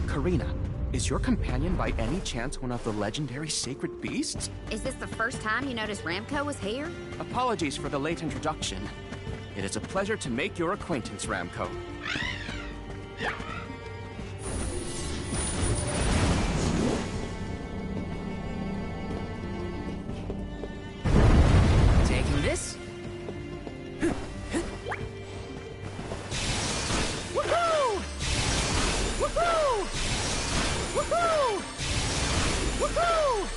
Karina, is your companion by any chance one of the legendary sacred beasts? Is this the first time you noticed Ramco was here? Apologies for the late introduction. It is a pleasure to make your acquaintance, Ramco. Taking this. Woohoo! Woohoo! Woohoo! Woohoo!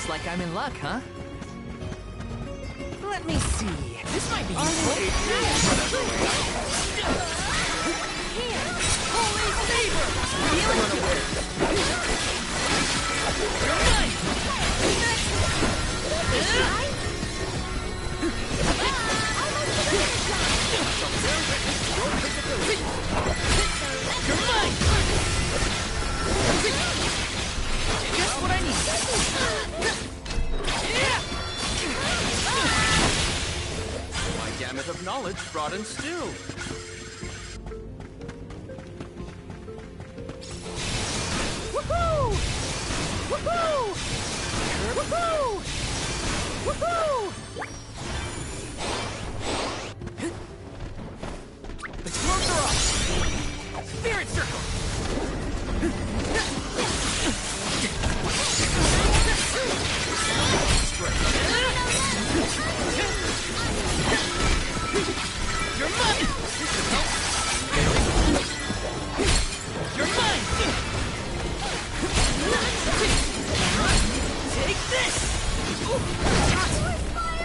Looks like I'm in luck, huh? Let me see. This might be useful. Here! Holy Saber! You're mine! You're mine! Just what I need. My gamut of knowledge broadened still. Woohoo! Woohoo! Woohoo! Woohoo! The gloves are off! Spirit Circle! You're mine! You're mine! Take this! Come on!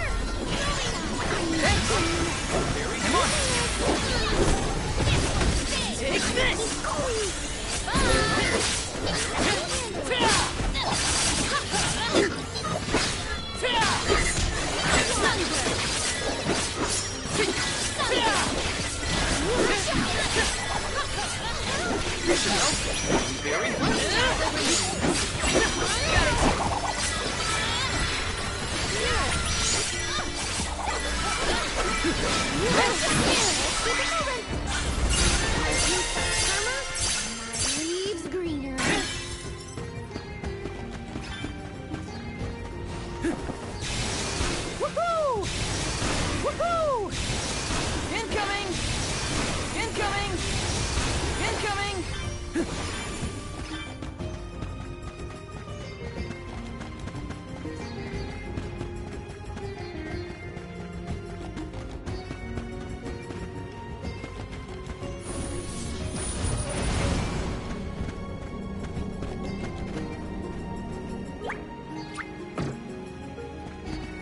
Take this! Leaves greener. Woohoo! Woohoo! Incoming! Incoming! Incoming!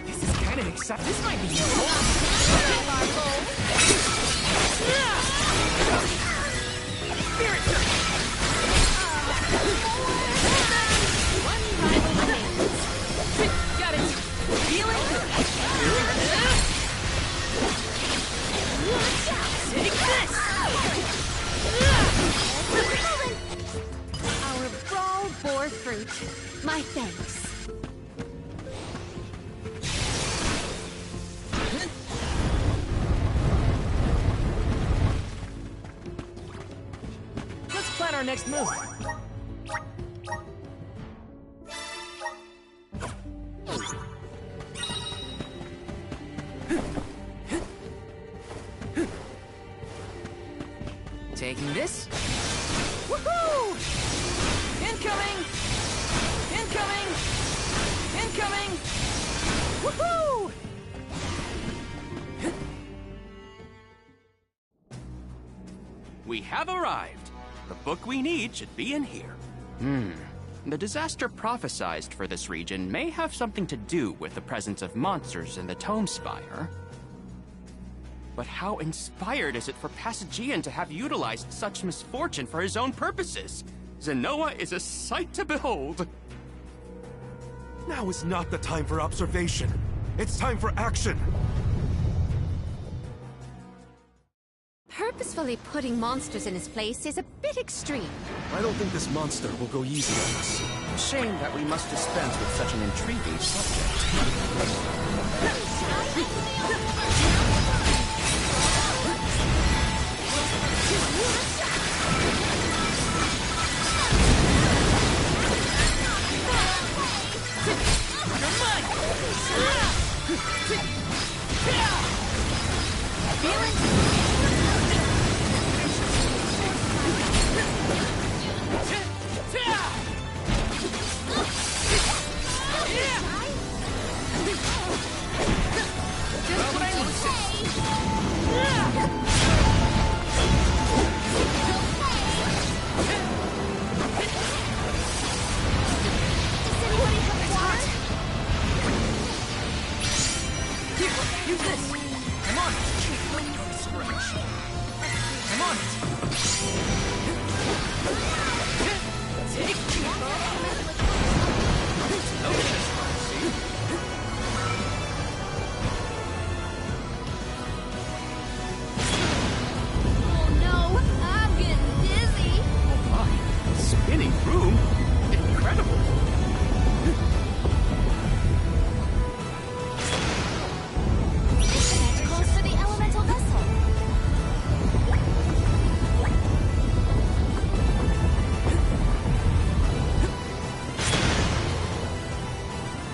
This is kind of exciting. This might be useful. Spirit Circle! Got it! Healing! Take this! Our brawl bore fruit. My thanks. Let's plan our next move. Taking this. Woohoo! Incoming! Incoming! Incoming! Woohoo! We have arrived. The book we need should be in here. The disaster prophesized for this region may have something to do with the presence of monsters in the Tome Spire. But how inspired is it for Passagian to have utilized such misfortune for his own purposes? Zenoa is a sight to behold. Now is not the time for observation. It's time for action. Purposefully putting monsters in his place is a bit extreme. I don't think this monster will go easy on us. Shame that we must dispense with such an intriguing subject. Just what I need. on it! Take Oh no, I'm getting dizzy. Oh my, spinning room? Incredible! It's close to the elemental vessel.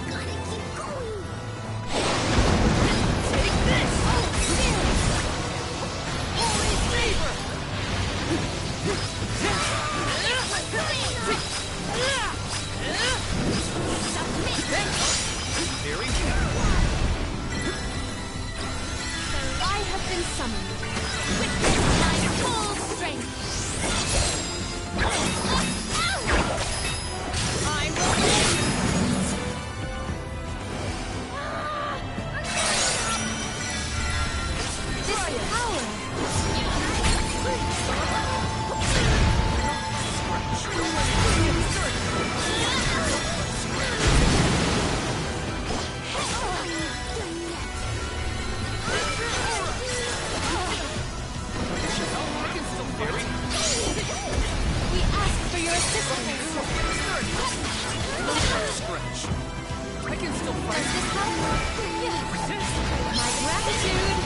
Gotta keep going. Take this! Holy saber! Very I have been summoned. Witness my full strength. I will. This power. We ask for your assistance. scratch. I can still fight. Does this help? My gratitude.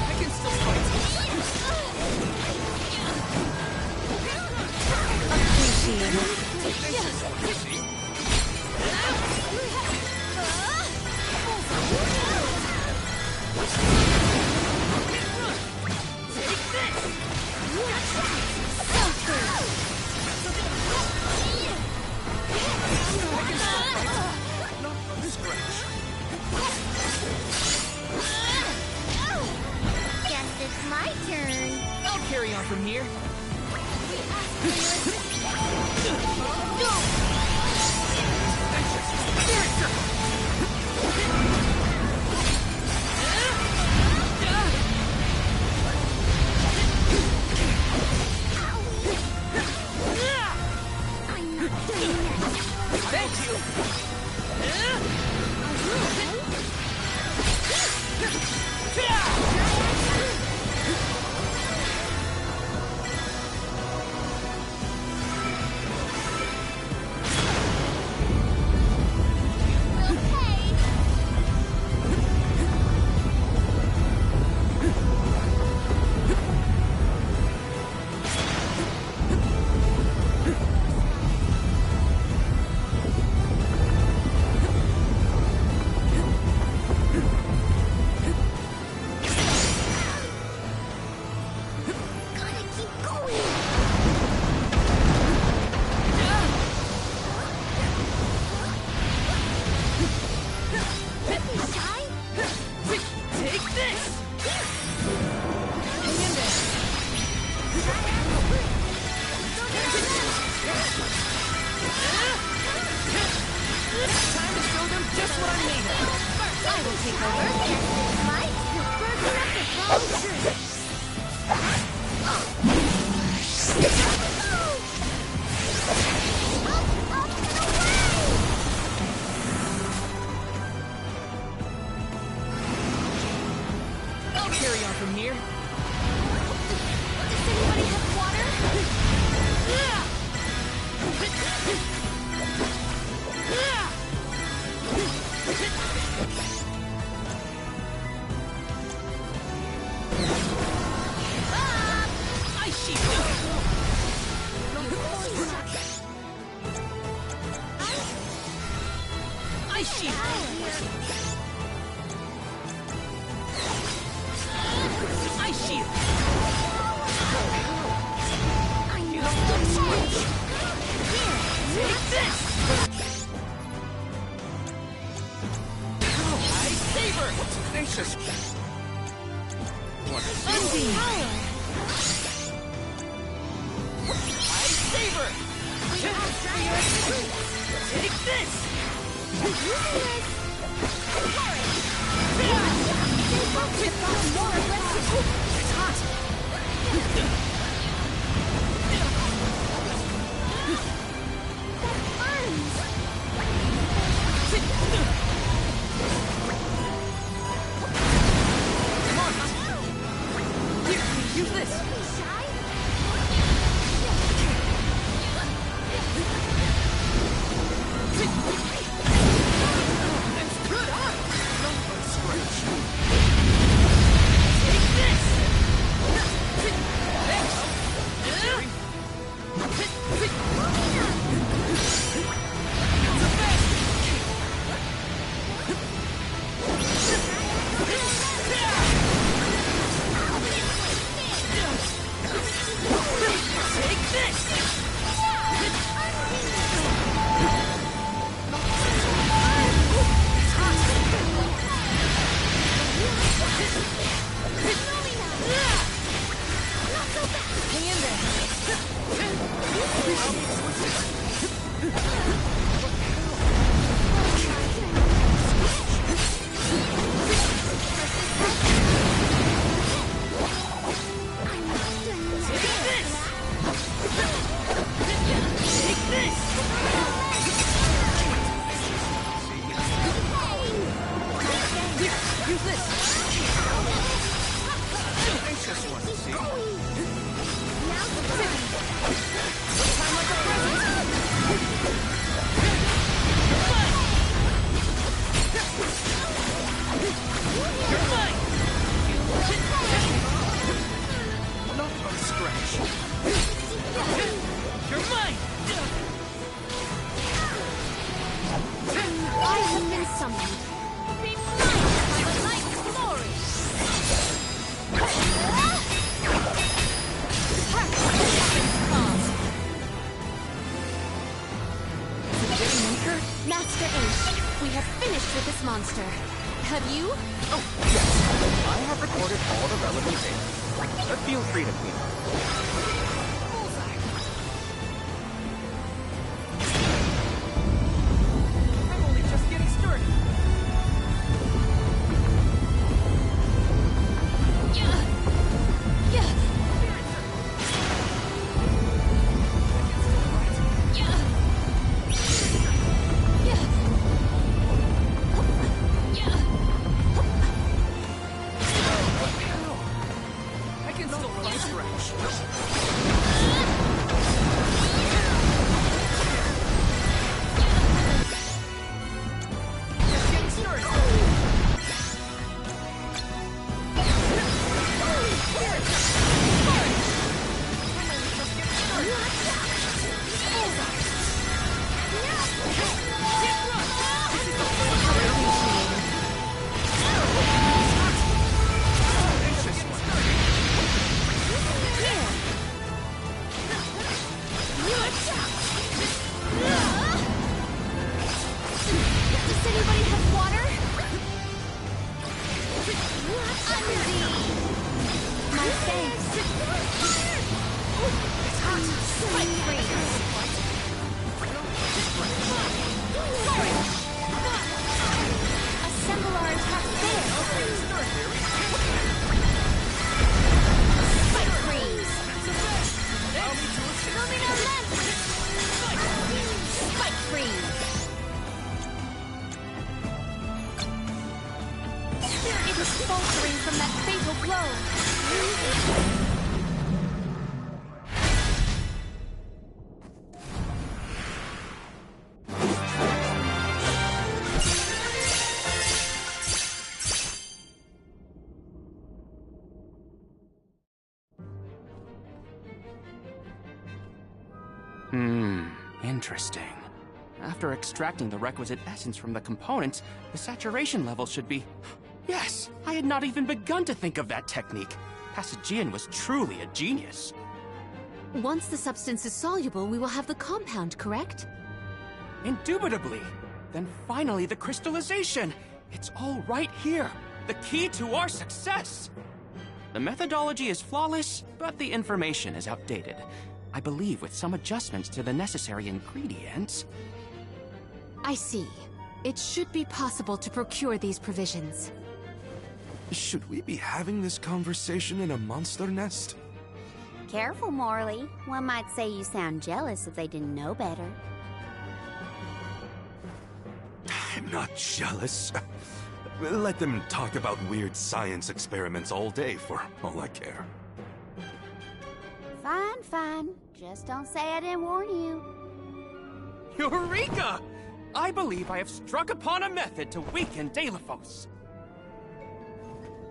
I can still fight. Guess it's my turn. I'll carry on from here. Thank Gotta keep going. Don't be shy. Take this! Hang in there. Time to show them just what I'm made of. I will take over. Guess it's my turn. Burden up the wrong tree. I'll carry on from here. Does anybody have water? Ice sheet! Ice sheet! Ice shield! Take this! Ice saber! Tenacious! Sunbeam! Ice saber! Take this! It's hot. Use this! That's good art! Don't scratch. Take this! Master Ace, we have finished with this monster. Have you? Oh, yes. I have recorded all the relevant data. But feel free to clean up. I'm only just getting started. Interesting. After extracting the requisite essence from the components, the saturation level should be... Yes! I had not even begun to think of that technique. Passagian was truly a genius. Once the substance is soluble, we will have the compound, correct? Indubitably. Then finally the crystallization. It's all right here. The key to our success. The methodology is flawless, but the information is outdated. I believe with some adjustments to the necessary ingredients... I see. It should be possible to procure these provisions. Should we be having this conversation in a monster nest? Careful, Morley. One might say you sound jealous if they didn't know better. I'm not jealous. Let them talk about weird science experiments all day for all I care. Fine, fine. Just don't say I didn't warn you. Eureka! I believe I have struck upon a method to weaken Delphos.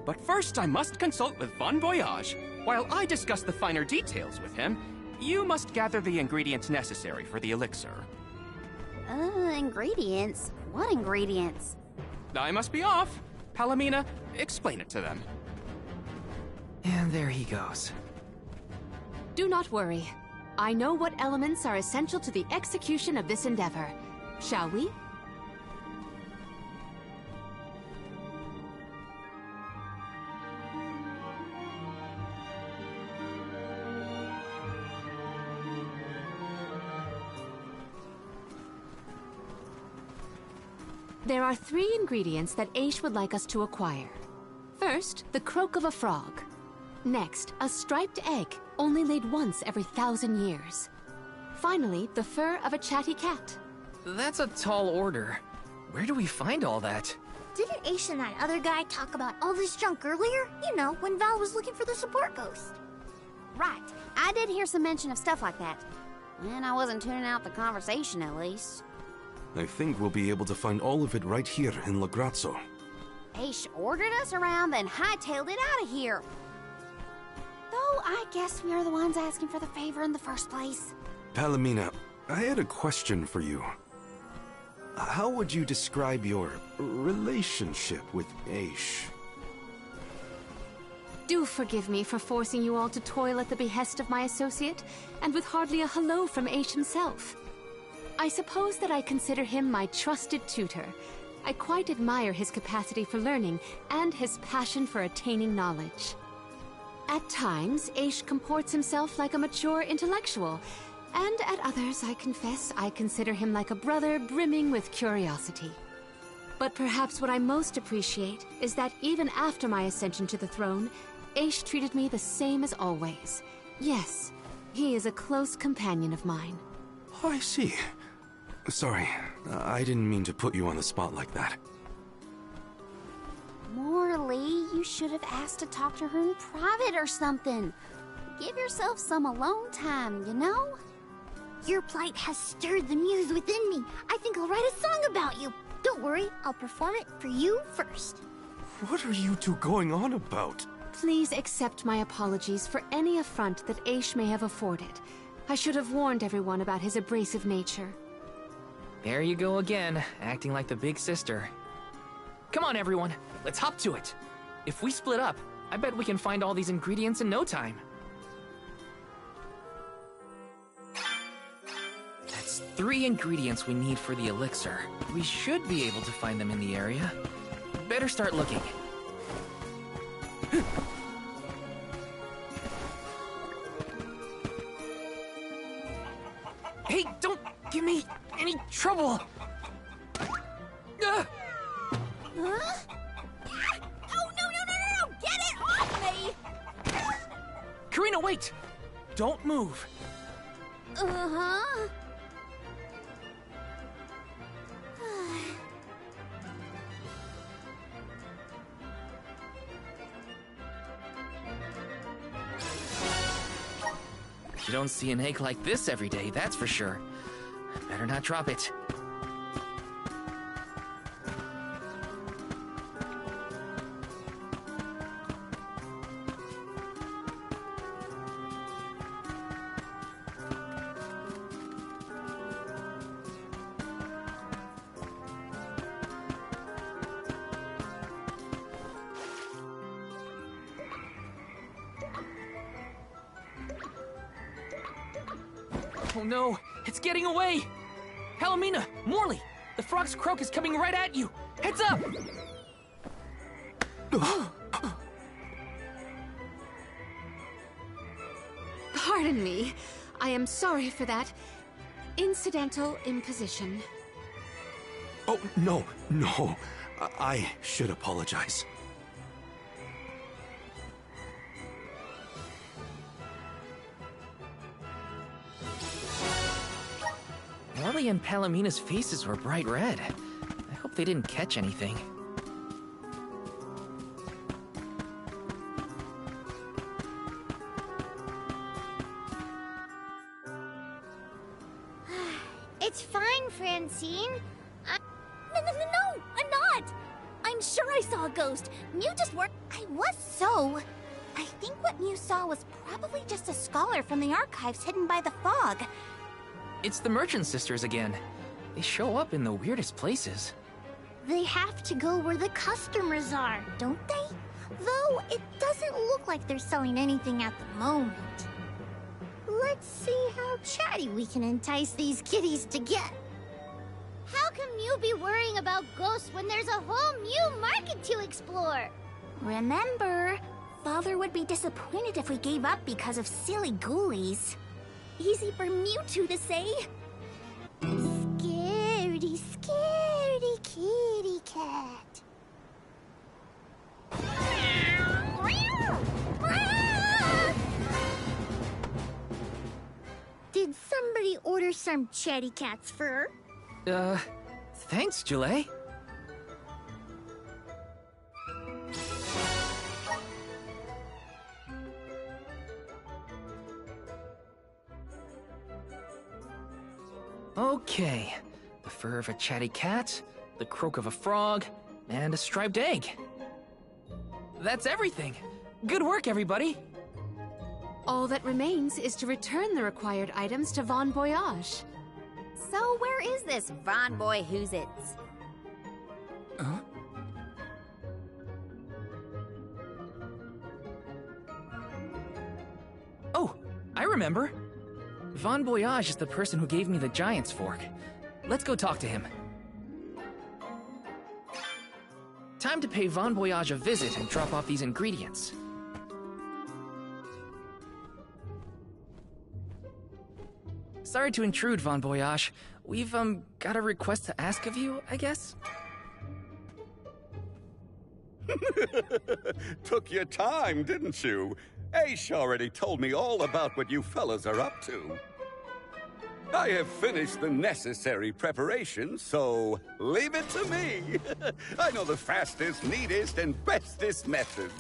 But first I must consult with Bon Voyage. While I discuss the finer details with him, you must gather the ingredients necessary for the elixir. Ingredients? What ingredients? I must be off. Palomina, explain it to them. And there he goes. Do not worry. I know what elements are essential to the execution of this endeavor. Shall we? There are 3 ingredients that Aish would like us to acquire. First, the croak of a frog. Next, a striped egg, only laid once every 1,000 years. Finally, the fur of a chatty cat. That's a tall order. Where do we find all that? Didn't Aish and that other guy talk about all this junk earlier? You know, when Val was looking for the support ghost. Right. I did hear some mention of stuff like that. And I wasn't tuning out the conversation, at least. I think we'll be able to find all of it right here in Lagrazzo. Aish ordered us around, then hightailed it out of here. Though I guess we are the ones asking for the favor in the first place. Palomina, I had a question for you. How would you describe your relationship with Aish? Do forgive me for forcing you all to toil at the behest of my associate, and with hardly a hello from Aish himself. I suppose that I consider him my trusted tutor. I quite admire his capacity for learning and his passion for attaining knowledge. At times, Aish comports himself like a mature intellectual, and at others, I confess, I consider him like a brother brimming with curiosity. But perhaps what I most appreciate is that even after my ascension to the throne, Aish treated me the same as always. Yes, he is a close companion of mine. Oh, I see. Sorry, I didn't mean to put you on the spot like that. Morley, you should have asked to talk to her in private or something. Give yourself some alone time, you know? Your plight has stirred the muse within me. I think I'll write a song about you. Don't worry, I'll perform it for you first. What are you two going on about? Please accept my apologies for any affront that Aish may have afforded. I should have warned everyone about his abrasive nature. There you go again, acting like the big sister. Come on, everyone, let's hop to it. If we split up, I bet we can find all these ingredients in no time. That's 3 ingredients we need for the elixir. We should be able to find them in the area. Better start looking. Hey, don't give me any trouble! Huh? Oh, no! Get it off me! Karina, wait! Don't move. Uh-huh. You don't see an egg like this every day, that's for sure. Better not drop it. Oh no, it's getting away! Palomina, Morley, the frog's croak is coming right at you! Heads up! Pardon me. I am sorry for that incidental imposition. Oh, no. I should apologize. Morley and Palomina's faces were bright red. I hope they didn't catch anything. It's fine, Francine. No, I'm not! I'm sure I saw a ghost. Mew just worked. I was so. I think what Mew saw was probably just a scholar from the archives hidden by the fog. It's the Merchant Sisters again. They show up in the weirdest places. They have to go where the customers are, don't they? Though it doesn't look like they're selling anything at the moment. Let's see how chatty we can entice these kitties to get. How can Mew be worrying about ghosts when there's a whole Mew market to explore? Remember, Father would be disappointed if we gave up because of silly ghoulies. Easy for Mewtwo to say. Scaredy, scaredy kitty cat. Did somebody order some chatty cat's fur? Thanks, Julie. Okay, the fur of a chatty cat, the croak of a frog, and a striped egg. That's everything. Good work, everybody. All that remains is to return the required items to Von Voyage. So where is this Von Boy Who's-Its? Huh? Oh, I remember. Von Voyage is the person who gave me the Giant's Fork. Let's go talk to him. Time to pay Von Voyage a visit and drop off these ingredients. Sorry to intrude, Von Voyage. We've, got a request to ask of you, I guess? Took your time, didn't you? Aish already told me all about what you fellas are up to. I have finished the necessary preparation, so leave it to me. I know the fastest, neatest, and bestest method.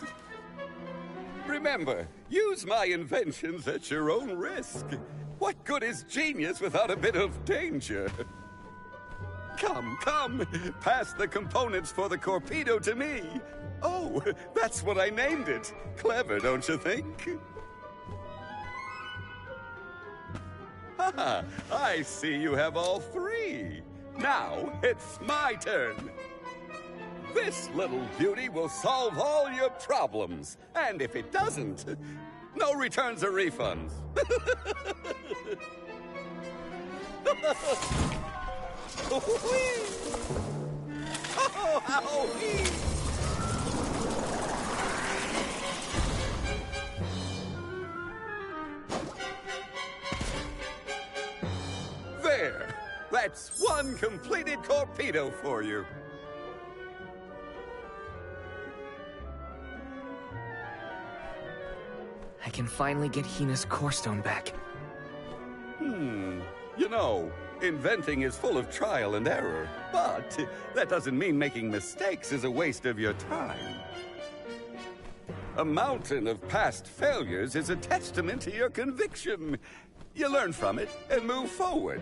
Remember, use my inventions at your own risk. What good is genius without a bit of danger? Come, pass the components for the Corpedo to me. Oh, that's what I named it. Clever, don't you think? Haha, I see you have all three. Now, it's my turn. This little beauty will solve all your problems. And if it doesn't, no returns or refunds. There! That's one completed Corpedo for you. I can finally get Hina's Core Stone back. You know, inventing is full of trial and error, but that doesn't mean making mistakes is a waste of your time. A mountain of past failures is a testament to your conviction. You learn from it and move forward.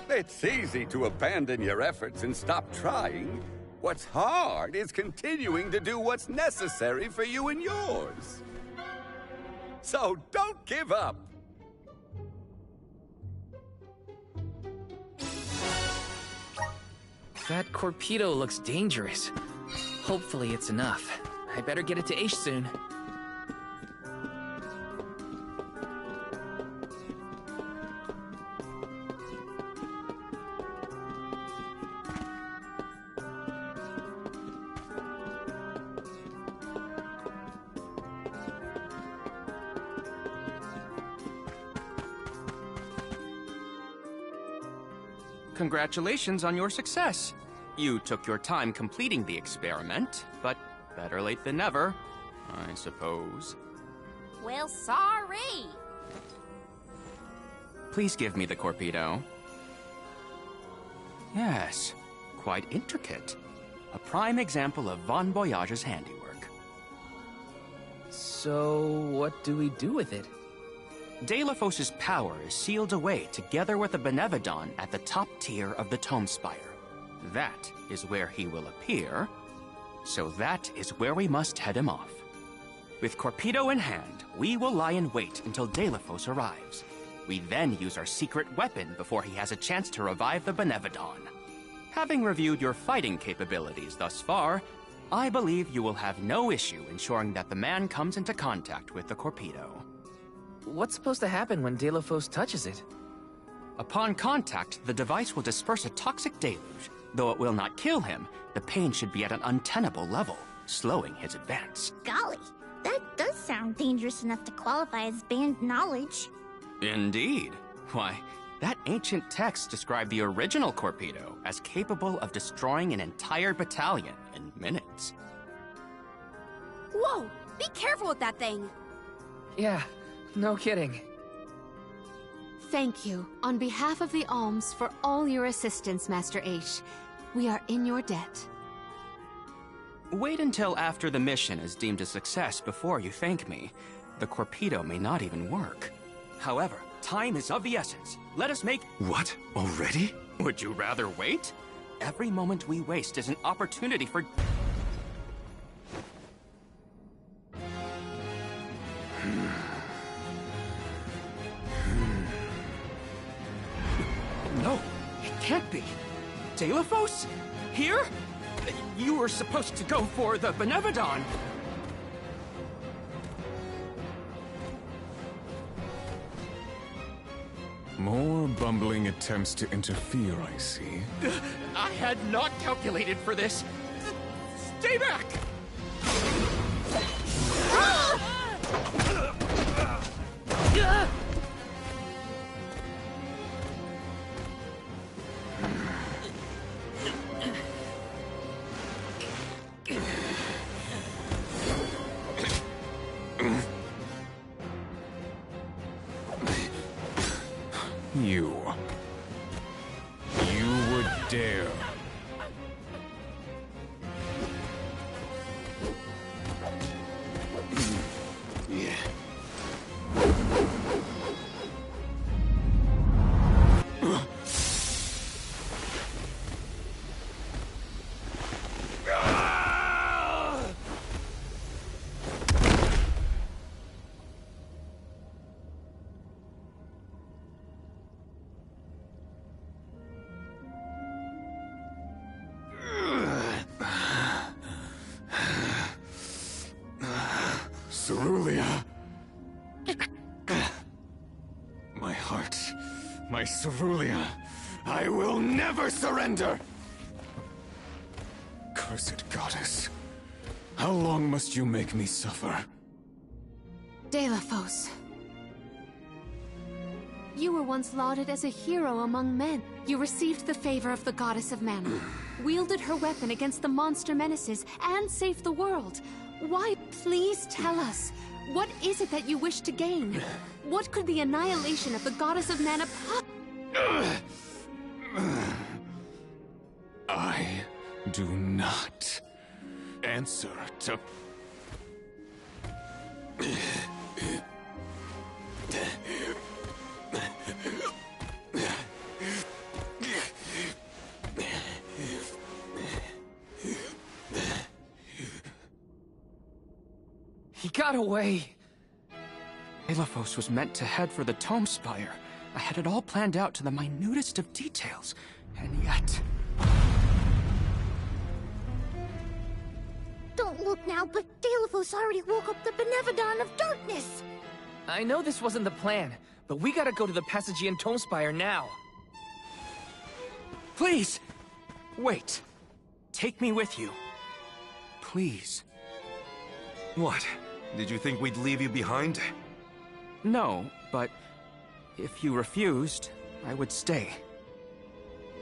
It's easy to abandon your efforts and stop trying. What's hard is continuing to do what's necessary for you and yours. So don't give up. That Corpedo looks dangerous. Hopefully it's enough. I better get it to Aish soon. Congratulations on your success. You took your time completing the experiment, but better late than never, I suppose. Well, sorry. Please give me the Corpedo. Yes, quite intricate. A prime example of Von Voyage's handiwork. So, what do we do with it? Delafos' power is sealed away together with the Benevodon at the top tier of the Tome Spire. That is where he will appear, so that is where we must head him off. With Corpedo in hand, we will lie in wait until Delafos arrives. We then use our secret weapon before he has a chance to revive the Benevodon. Having reviewed your fighting capabilities thus far, I believe you will have no issue ensuring that the man comes into contact with the Corpedo. What's supposed to happen when Delafos touches it? Upon contact, the device will disperse a toxic deluge. Though it will not kill him, the pain should be at an untenable level, slowing his advance. Golly, that does sound dangerous enough to qualify as banned knowledge. Indeed. Why, that ancient text described the original Corpedo as capable of destroying an entire battalion in minutes. Whoa! Be careful with that thing! Yeah, no kidding. Thank you, on behalf of the Alms, for all your assistance, Master Aish. We are in your debt. Wait until after the mission is deemed a success before you thank me. The Corpedo may not even work. However, time is of the essence. Let us make— What? Already? Would you rather wait? Every moment we waste is an opportunity for— No, it can't be. Delafos? Here? You were supposed to go for the Benevodon. More bumbling attempts to interfere, I see. I had not calculated for this. Stay back! You would dare. Cerulia. My heart, my Cerulia. I will never surrender! Cursed goddess. How long must you make me suffer? Delafos. You were once lauded as a hero among men. You received the favor of the goddess of mana, wielded her weapon against the monster menaces, and saved the world. Why, please tell us, what is it that you wish to gain? What could the annihilation of the goddess of mana I do not answer to... He got away! Delafos was meant to head for the Tome Spire. I had it all planned out to the minutest of details, and yet... Don't look now, but Delafos already woke up the Benevodon of Darkness! I know this wasn't the plan, but we gotta go to the Passagean Tome Spire now. Please! Wait. Take me with you. Please. What? Did you think we'd leave you behind? No, but if you refused, I would stay.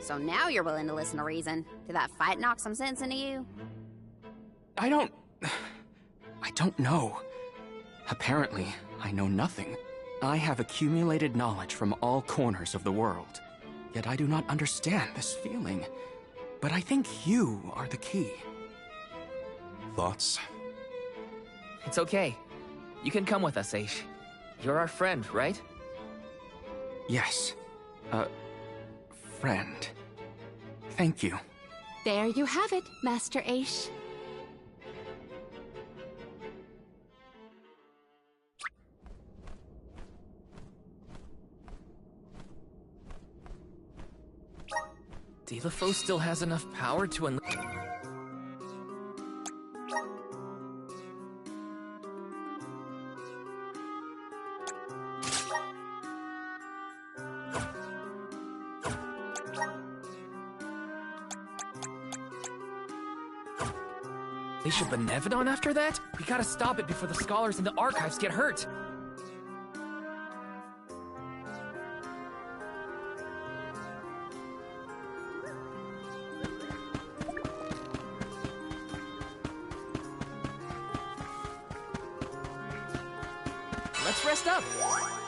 So now you're willing to listen to reason. Did that fight knock some sense into you? I don't know. Apparently, I know nothing. I have accumulated knowledge from all corners of the world. Yet I do not understand this feeling. But I think you are the key. Thoughts? It's okay. You can come with us, Aish. You're our friend, right? Yes. Friend. Thank you. There you have it, Master Aish. Dilafo still has enough power to unleash. Unleash a Benevodon after that? We gotta stop it before the scholars in the archives get hurt. Let's rest up.